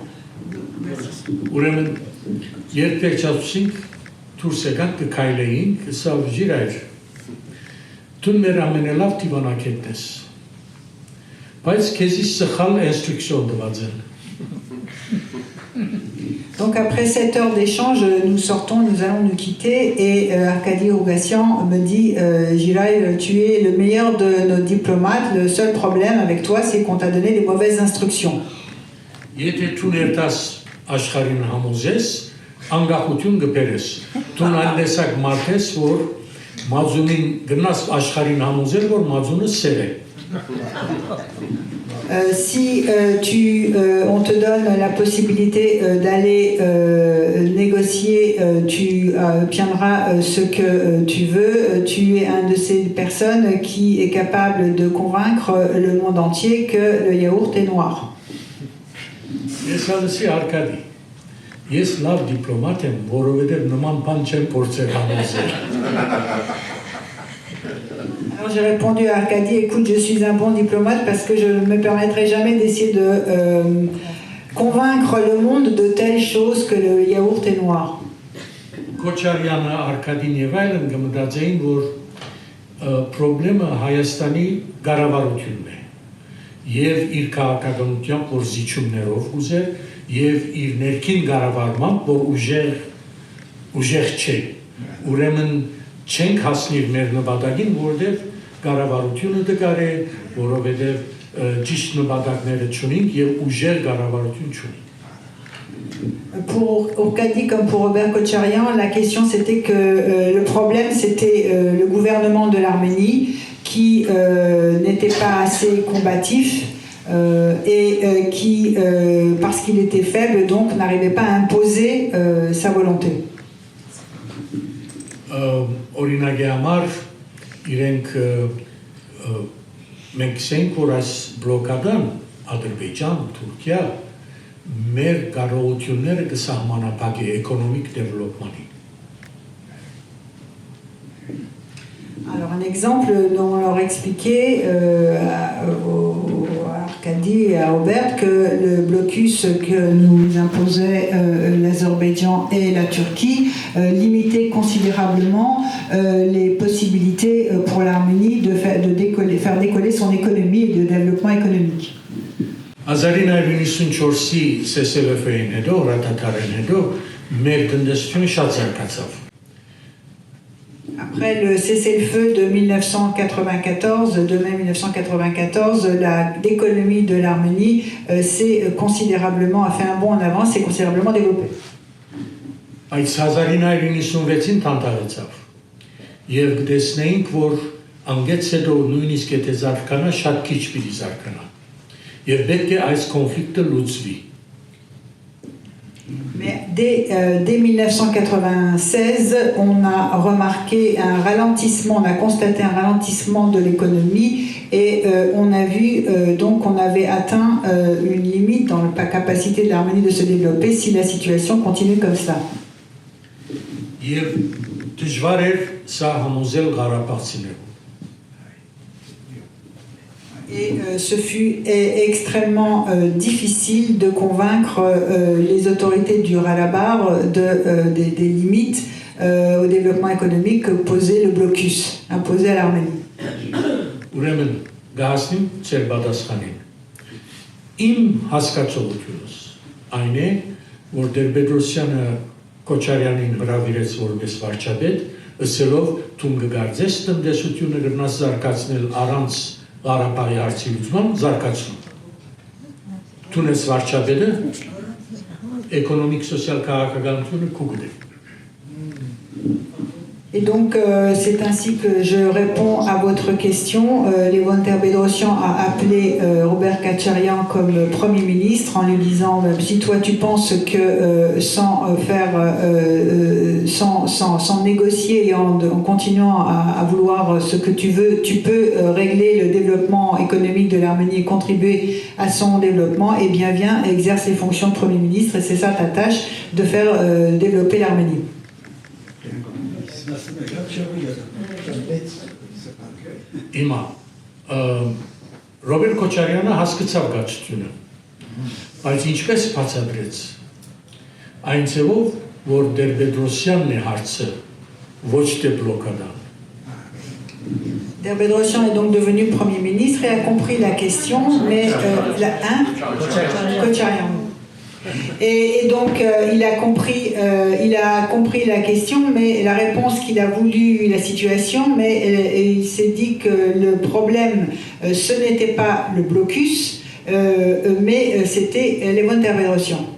Ուրեմն երբ վերջացուցինք դուրս եկանք կքայլեինք, սա ուժիր էր։ Դու մեր ամենալավ դիվանագետն ես։ Բայց քեզի սխալ ինստրուկցիոն տված են։ Donc après 7 heures d'échange, nous sortons, nous allons nous quitter et Arkady Rogassian me dit Giray, tu es le meilleur de nos diplomates, le seul problème avec toi c'est qu'on t'a donné des mauvaises instructions. Եթե դու ներտաս աշխարհին համոզես, անկախություն կբերես։ Դու այնտեսակ մարդ ես, որ մազունին գնաս աշխարհին համոզել, որ մազունը սեր է։ Si on te donne la possibilité d'aller négocier, tu obtiendras ce que tu veux, tu es un de ces personnes qui est capable de convaincre le monde entier que le yaourt est noir. Ես ասեցի Արկադի, ես լավ դիպլոմատ եմ, որովհետև նման բան չեմ փորձել համոզել։ Alors j'ai répondu à Arkady, écoute, je suis un bon diplomate parce que je ne me permettrai jamais d'essayer de convaincre le monde de telles choses que le yaourt est noir. Քոչարյանը, Արկադին եւ այլն կմտածեին, որ խնդրեմը Հայաստանի կառավարությունն է եւ իր քաղաքականության կորզիչումներով ուզեր եւ իր ներքին կառավարմամբ, որ ուժեղ չէ։ Ուրեմն չենք հասնի մեր նպատակին, որովհետեւ կառավարությունը դգար է, որովհետեւ ճիշտ նպատակները չունենք եւ ուժեղ կառավարություն չունենք։ Pour Ourkadi comme pour Robert Kocharian, la question c'était que le problème c'était le gouvernement de l'Arménie qui n'était pas assez combatif et qui, parce qu'il était faible, donc n'arrivait pas à imposer sa volonté. Օրինակի համար իրենք մենք ասենք որ այս բլոկադան Ադրբեջան, Թուրքիա մեր կարողությունները կսահմանափակի էկոնոմիկ դեվելոպմանի Alors un exemple dont on leur expliquait à Arkady et à Robert que le blocus que nous imposait l'Azerbaïdjan et la Turquie limitait considérablement les possibilités pour l'Arménie de faire décoller son économie et de développement économique. 1994-ի SSLF-ին հետո, հրատատարեն հետո, մեր տնտեսությունը շատ զարգացավ. Après le cessez-le-feu de 1994, de mai 1994, l'économie de l'Arménie s'est considérablement, a fait un bond en avant, s'est considérablement développée. Այս 1996-ին տանտարեցավ. Եվ գտեսնեինք, որ անգեց հետո նույնիսկ եթե զարգանա, շատ քիչ պիտի զարգանա. Եվ պետք է այս կոնֆլիկտը լուծվի. Mais dès 1996, on a remarqué un ralentissement, on a constaté un ralentissement de l'économie et on a vu donc qu'on avait atteint une limite dans la capacité de l'Arménie de se développer si la situation continue comme ça. Եվ դժվար էր սա համոզել Ղարաբաղցիներին. Et ce fut extrêmement difficile de convaincre les autorités du Karabakh des limites au développement économique que posait le blocus imposé à l'Arménie. Ուրեմն գահասնիմ ծեր պատասխանին. Իմ հասկացողությունս այն է, որ Տեր-Պետրոսյանը Քոչարյանին հրավիրեց որպես վարչապետ, ըսելով «Դու կգարձես տնտեսությունը գնաս զարգացնել առանց Ղարաբաղի հարցի լուծման զարգացում»։ Դու ես վարչապետը, էկոնոմիկ սոցիալ քաղաքականությունը քու գտեք։ Et donc, c'est ainsi que je réponds à votre question. Levon Ter-Bedrosian a appelé Robert Kacharian comme Premier ministre en lui disant si toi tu penses que sans négocier et en continuant à vouloir ce que tu veux, tu peux régler le développement économique de l'Arménie et contribuer à son développement, eh bien viens, exerce les fonctions de Premier ministre et c'est ça ta tâche, de faire développer l'Arménie. Հիմա Ռոբերտ Քոչարյանը հասկացավ գաչությունը, բայց ինչպես բացատրեց այն ձևով, որ Տեր-Պետրոսյանն է հարցը, ոչ թե բլոկադան։ Ter-Bedrosian est donc devenu Premier ministre et a compris la question, mais Kocharian. Et donc il a compris la question, mais la réponse qu'il a voulu, la situation, mais il s'est dit que le problème, ce n'était pas le blocus, mais c'était Levon Ter-Bedrosian.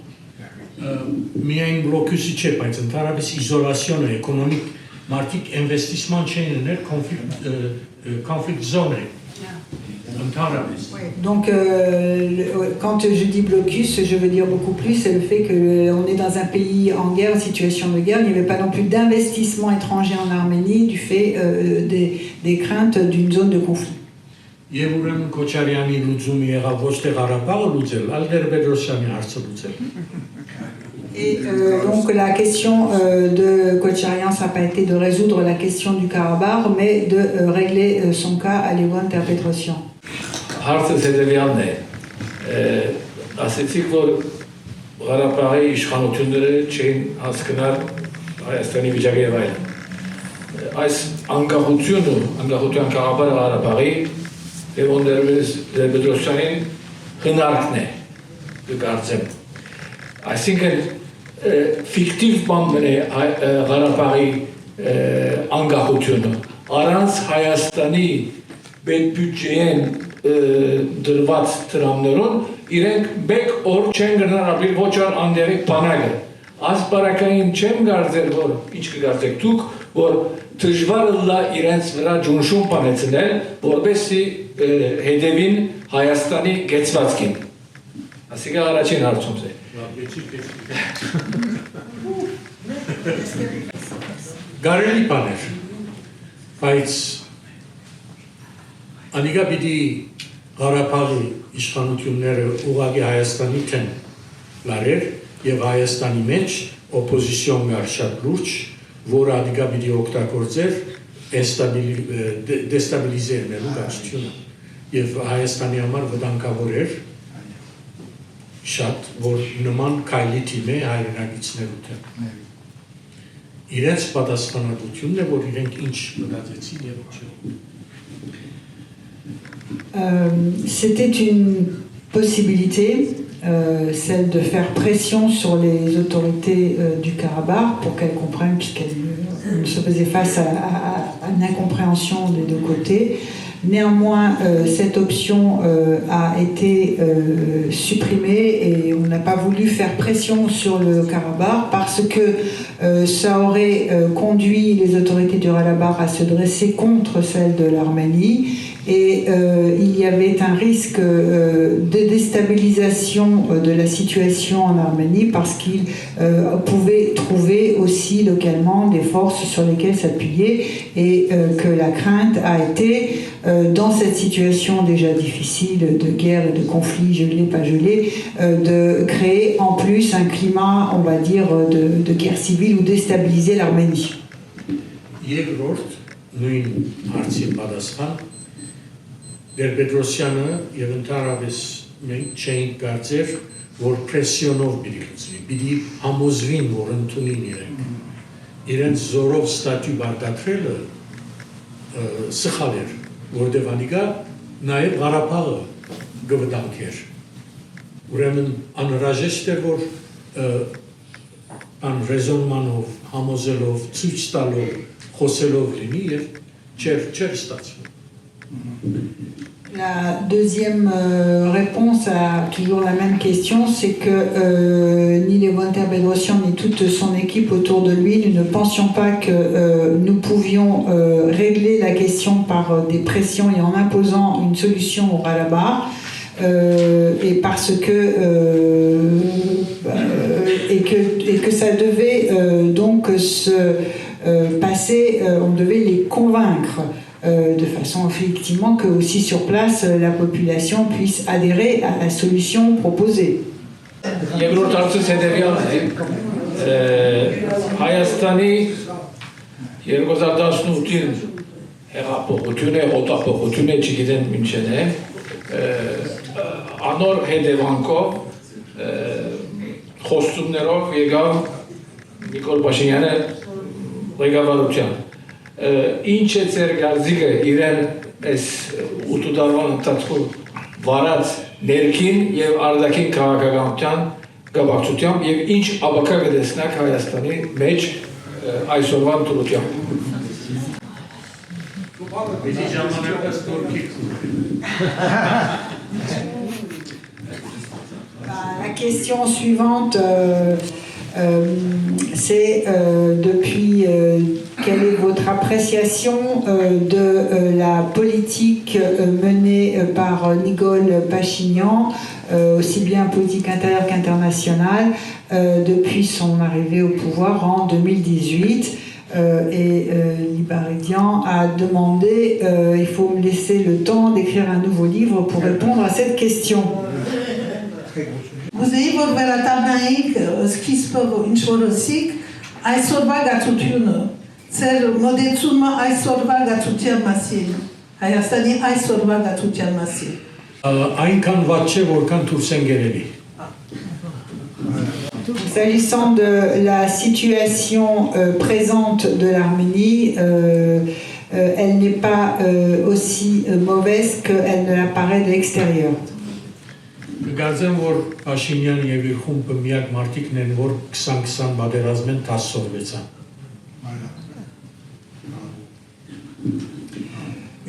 Միայն բլոկուսի չէ, բայց ընդհանրապես իզոլացիոնը, էկոնոմիկ մարդիկ ինվեստիսման չեն ուներ conflict zone. Donc, quand je dis blocus, je veux dire beaucoup plus, c'est le fait qu'on est dans un pays en guerre, en situation de guerre. Il n'y avait pas non plus d'investissement étranger en Arménie du fait des craintes d'une zone de conflit. Եվ ուրեմն Քոչարյանի լուծումը եղավ ոչ թե Ղարաբաղը լուծել, այլ Տեր-Պետրոսյանի հարցը լուծել։ Et donc la question de Kocharian, ça n'a pas été de résoudre la question du Karabakh, mais de régler son cas à Levon Ter-Bedrosian. Հարցը հետևյալն է, ասեցիք, որ Ղարաբաղի իշխանությունները չեն հասկանալ Հայաստանի վիճակը եւ այլն։ Այս անկախության Ղարաբաղի Ղարաբաղի Լևոն Տեր-Պետրոսյանին հնարքն է, կկարծեմ։ Այսինքն ֆիկտիվ բան է Ղարաբաղի անկախությունը, առանց Հայաստանի պետբյուջեին դրված դրամներով իրենք մեկ օր չեն գնարապիր ոչ ալ անդերիկ բանակը։ Ասպարակային չեմ գարձել, որ ինչ կգարձեք դուք, որ դժվար լա իրենց վրա ջունշում բանեցնել, որպեսզի հետևին Հայաստանի գեցվածքին։ Ասիկա առաջին հարցումս է։ Գարելի բաներ, բայց անիգա պիտի Ղարաբաղի իշխանությունները ուղղակի Հայաստանի թեն լարեր եւ Հայաստանի մեջ օպոզիցիոն կար շատ լուրջ, որը անիգա պիտի օգտագործեր դեստաբիլիզելու գացությունը եւ Հայաստանի համար վտանգավոր էր շատ, որ նման քայլի թիմ է հայրենագիցներու թեմ։ Իրենց պատասխանատվությունն է, որ իրենք ինչ մտածեցին եւ ինչ։ C'était une possibilité, celle de faire pression sur les autorités du Karabakh pour qu'elles comprennent, puisqu'elles se faisaient face à une incompréhension des deux côtés. Néanmoins, cette option a été supprimée et on n'a pas voulu faire pression sur le Karabakh parce que ça aurait conduit les autorités du Karabakh à se dresser contre celles de l'Arménie et il y avait un risque de déstabilisation de la situation en Arménie parce qu'ils pouvaient trouver aussi localement des forces sur lesquelles s'appuyer et que la crainte a été dans cette situation déjà difficile de guerre et de conflit gelé, pas gelé, de créer en plus un climat, on va dire, de guerre civile ou déstabiliser l'Arménie. Դերբեդրոսյանը եւ ընդհանրապես մենք չէինք կարծեր, որ պրեսիոնով պիտի լուծվի, պիտի համոզվին, որ ընդունին իրենք։ Իրենց զորով ստատյու բարձրացրելը սխալ էր, որտեղ անիկա նաեւ Ղարաբաղը գվտանգեր։ Ուրեմն անհրաժեշտ էր, որ ան ռեզոնմանով, համոզելով, ցույց տալով, խոսելով լինի եւ չէր ստացվում։ La deuxième réponse à toujours la même question, c'est que ni Levon Bedrosian ni toute son équipe autour de lui, nous ne pensions pas que nous pouvions régler la question par des pressions et en imposant une solution au Karabakh, et parce que et que ça devait donc se passer, on devait les convaincre. De façon effectivement que aussi sur place la population puisse adhérer à la solution proposée. Երկրորդ հարցս հետևյալն է Հայաստանի 2018-ին հեղափոխություն է, օտարփոխություն է, չգիտեմ ինչն է, անոր հետևանքով խոստումներով եկավ Նիկոլ Փաշինյանը ղեկավարության ինչ է ձեր գարձիկը իրեն այս 8 տարվան ընթացքում վարած ներքին եւ արտաքին քաղաքականության կապակցությամբ եւ ինչ ապակա կտեսնակ Հայաստանի մեջ այսօրվա դրությամբ։ La question suivante, c'est depuis quelle est votre appréciation de la politique menée par Nikol Pachinian, aussi bien politique intérieure qu'internationale, depuis son arrivée au pouvoir en 2018. Et Libaridian a demandé, il faut me laisser le temps d'écrire un nouveau livre pour répondre à cette question. Ուզեի որ վերադառնայինք սկիզբը ինչ որ ասիք այսօրվա գացությունը ծեր մոդեցումը այսօրվա գացության մասին Հայաստանի այսօրվա գացության մասին այնքան վատ չէ որքան դուրս են գերելի S'agissant de la situation présente de l'Arménie, elle n'est pas aussi mauvaise qu'elle ne l'apparaît de l'extérieur. Գազեմ որ Փաշինյան եւ իր խումբը միակ մարտիկն են որ 20-20 բادرազմ են 10 սորվեցան։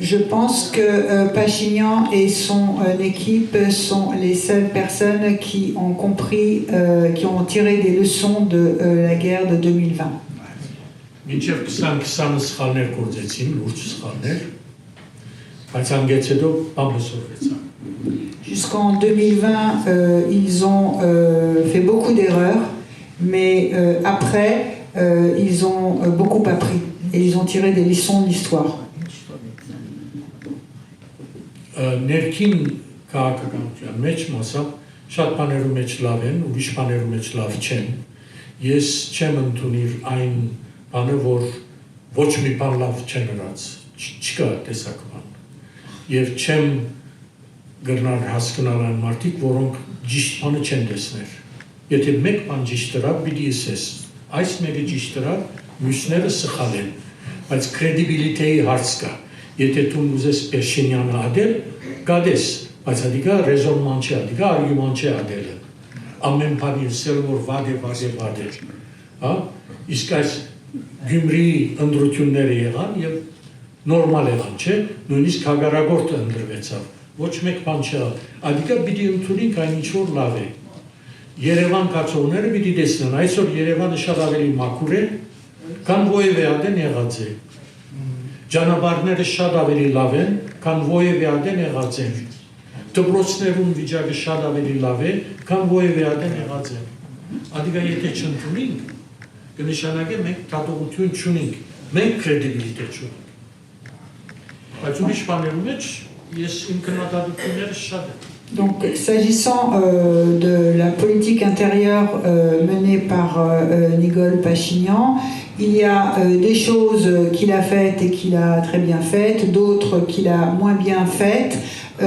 Je pense que Pachinian et son équipe sont les seules personnes qui ont compris, qui ont tiré des leçons de la guerre de 2020. Մինչև 20 սխալներ գործեցին, լուրջ սխալներ, բայց հանգեց հետո բամբսորվեցան։ Jusqu'en 2020, ils ont fait beaucoup d'erreurs, mais après, ils ont beaucoup appris et ils ont tiré des leçons de l'histoire. Ներքին քաղաքականության մեջ մասամբ շատ բաներու մեջ լավ են, ուրիշ բաներու մեջ լավ չեն։ Ես չեմ ընդունիր այն բանը, որ ոչ մի բան լավ չեն ըրած, չկա տեսակ բան։ Եվ չեմ գրնար հասկանալ այն մարդիկ, որոնք ճիշտ բանը չեն տեսներ։ Եթե մեկ բան ճիշտ ըրավ, պիտի ասես, այս մեկը ճիշտ ըրավ, մյուսները սխալ են, բայց credibility-ի հարց կա։ Եթե դու ուզես Փաշինյանը ադել, գադես, բայց ադիգա ռեզոնման չէ, ադիգա արգուման չէ ադելը։ Ամեն բանի ասել որ վադե։ Հա? Իսկ այս Գյումրի ընդրությունները եղան եւ նորմալ եղան, չէ՞։ Նույնիսկ հագարագորտը ընդրվեցավ։ Ոչ մեկ բան չէ։ Ադիգա պիտի ընդունենք այն ինչ որ լավ է։ Երևան կացողները պիտի տեսնեն, այսօր Երևանը շատ ավելի մաքուր է, քան ովևէ ադեն եղած է։ Ճանապարհները շատ ավելի լավ են, քան ովևէ ադեն եղած են։ Դպրոցներում վիճակը շատ ավելի լավ է, քան ովևէ ադեն եղած է։ Ադիգա եթե չընդունենք, կնշանակե մենք դատողություն չունենք, մենք credibility չունենք։ Բայց ուրիշ բաներու մեջ ես իմ քննադատությունները շատ են։ Donc, s'agissant de la politique intérieure menée par Nikol Pachinian, il y a des choses qu'il a faites et qu'il a très bien faites, d'autres qu'il a moins bien faites. Je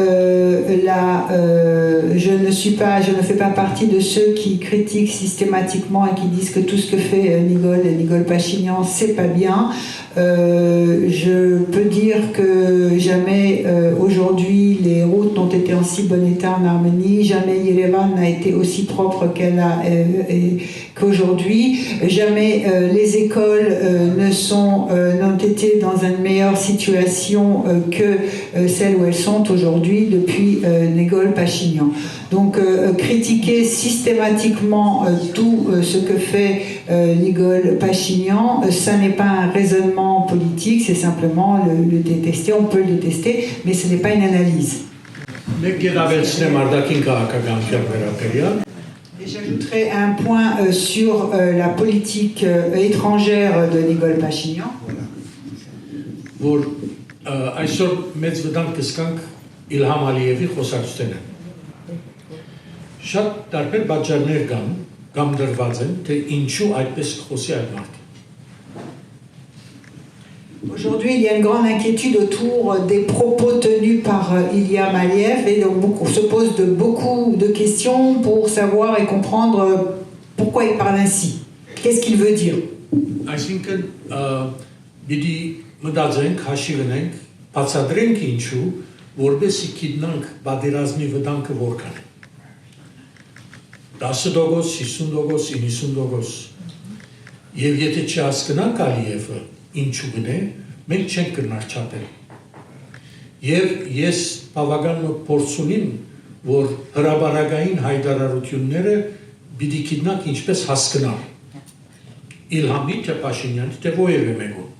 ne fais pas partie de ceux qui critiquent systématiquement et qui disent que tout ce que fait Nikol Pachinian, c'est pas bien. Je peux dire que jamais aujourd'hui les routes n'ont été en si bon état en Arménie, jamais Yerevan n'a été aussi propre qu'aujourd'hui, jamais les écoles n'ont été dans une meilleure situation que celles où elles sont aujourd'hui depuis Nikol Pachinian. Donc critiquer systématiquement tout ce que fait Nikol Pachinian, ça n'est pas un raisonnement politique, c'est simplement le détester, on peut le détester, mais ce n'est pas une analyse. Et j'ajouterai un point sur la politique étrangère de Nikol Pachinian. Իլհամ Ալիևի խոսակցությունը։ Շատ տարբեր պատճառներ կան, կամ դրված են, թե ինչու այդպես խոսի այդ մարդը։ Aujourd'hui, il y a une grande inquiétude autour des propos tenus par Ilham Aliyev et donc on se pose beaucoup de questions pour savoir et comprendre pourquoi il parle ainsi. Qu'est-ce qu'il veut dire? Այսինքն, պիտի մտածենք, հաշիվ ունենք, բացատրենք ինչու որբեսի գիտնանք բادرազմի վտանգը որքան է 10%, 50%, 90% եւ եթե չհասկանանք Ալիևը ինչու գնե մենք չենք կրնար չափել եւ ես բավական փորձ ունիմ որ հրաբարակային հայտարարությունները պիտի գիտնանք ինչպես հասկանալ Իլհամի թե Փաշինյանի թե ովևէ մեկու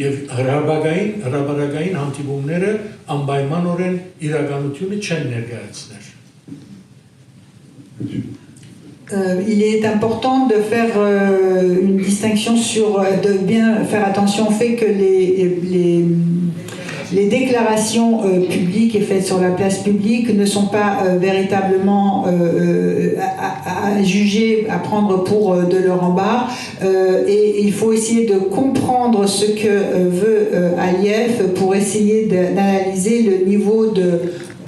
եւ հրաբարակային հանդիպումները անպայմանորեն իրականությունը չեն ներկայացներ Il est important de faire une distinction de bien faire attention au fait que les déclarations publiques et faites sur la place publique ne sont pas véritablement à juger, à prendre pour de leur embarras. Et il faut essayer de comprendre ce que veut Aliyev pour essayer d'analyser le niveau de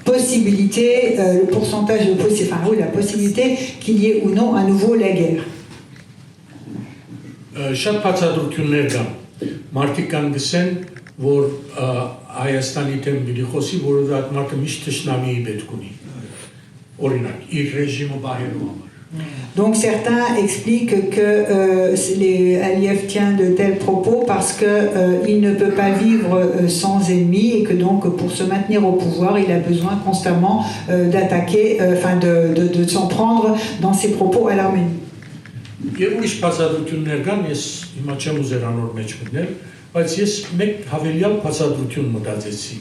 possibilité, le pourcentage de possibilité, enfin oui, la possibilité qu'il y ait ou non à nouveau la guerre. Շատ բացատրություններ կան։ Մարդիկ կան գսեն, որ Հայաստանի դեմ պիտի խոսի, որ այդ մարդը միշտ թշնամիի պետք ունի։ Օրինակ, իր ռեժիմը բարելու համար։ Donc certains expliquent que Aliyev tient de tels propos parce qu'il ne peut pas vivre sans ennemis et que donc pour se maintenir au pouvoir, il a besoin constamment d'attaquer, de s'en prendre dans ses propos à l'Arménie. Եվ ուրիշ բացատրություններ կան, ես հիմա չեմ ուզեր անոր մեջ մտնել, բայց ես մեկ հավելյալ բացատրություն մտածեցի,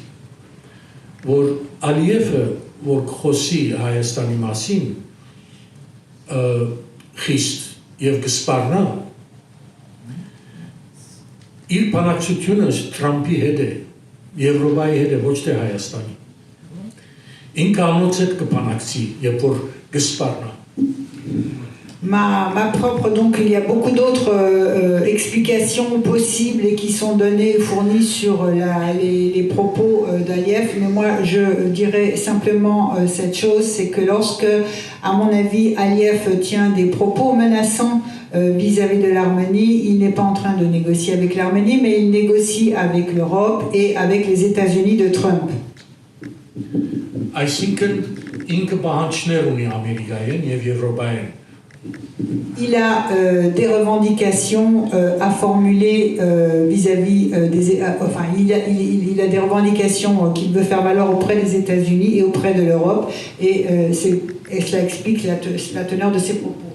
որ Ալիևը, որ խոսի Հայաստանի մասին, խիստ եւ կսպառնա, իր բանակցությունը Թրամփի հետ է, Եվրոպայի հետ է, ոչ թե Հայաստանի։ Ինքը անոնց հետ կբանակցի, երբ որ կսպառնա։ Ma propre, donc il y a beaucoup d'autres explications possibles et qui sont données, fournies sur les propos d'Aliyev, mais moi je dirais simplement cette chose, c'est que lorsque, à mon avis, Aliyev tient des propos menaçants vis-à-vis de l'Arménie, il n'est pas en train de négocier avec l'Arménie, mais il négocie avec l'Europe et avec les États-Unis de Trump. Այսինքն ինքը պահանջներ ունի Ամերիկայեն եւ Եվրոպայեն։ Il a des revendications à formuler vis-à-vis il a des revendications qu'il veut faire valoir auprès des États-Unis et auprès de l'Europe, et cela explique la teneur de ses propos.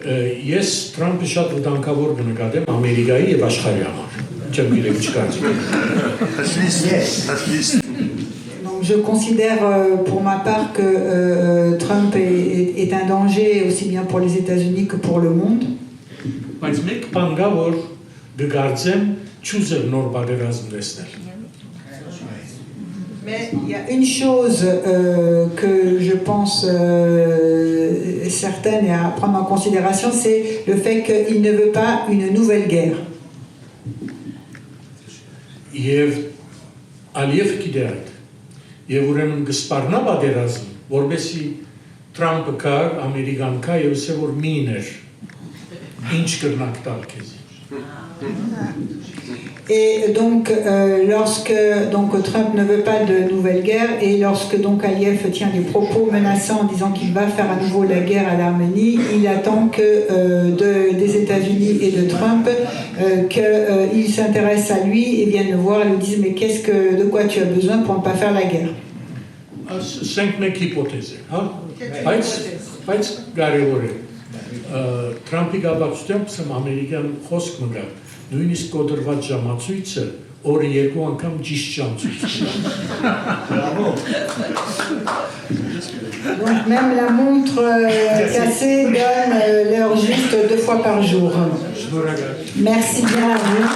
Ես Թրամփը շատ վտանգավոր կնկատեմ Ամերիկայի եւ աշխարհի համար։ Չեմ գիտեմ ինչ կարծիք։ Je considère pour ma part que Trump est un danger aussi bien pour les États-Unis que pour le monde. Mais il y a une chose que je pense certaine et à prendre en considération, c'est le fait qu'il ne veut pas une nouvelle guerre. Եվ ուրեմն կսպառնա պատերազմ, որովհետեւ Թրամփը կա, Ամերիկան կա եւ ասե որ միներ ինչ կրնակ տալ քեզ։ Et donc, lorsque Trump ne veut pas de nouvelle guerre, et lorsque donc Aliyev tient des propos menaçants en disant qu'il va faire à nouveau la guerre à l'Arménie, il attend que des États-Unis et de Trump qu'ils s'intéressent à lui et viennent le voir et lui disent mais de quoi tu as besoin pour ne pas faire la guerre. Cinq մեկ hypothèse, հա? Բայց կարևոր է։ Թրամփի գաբացությամբ սեմ ամերիկյան խոսք մգա։ Նույնիսկ կոդրված ժամացույցը օրը երկու անգամ ճիշտ ժամացույց։ Donc même la montre cassée donne l'heure juste 2 fois par jour. Merci bien à vous.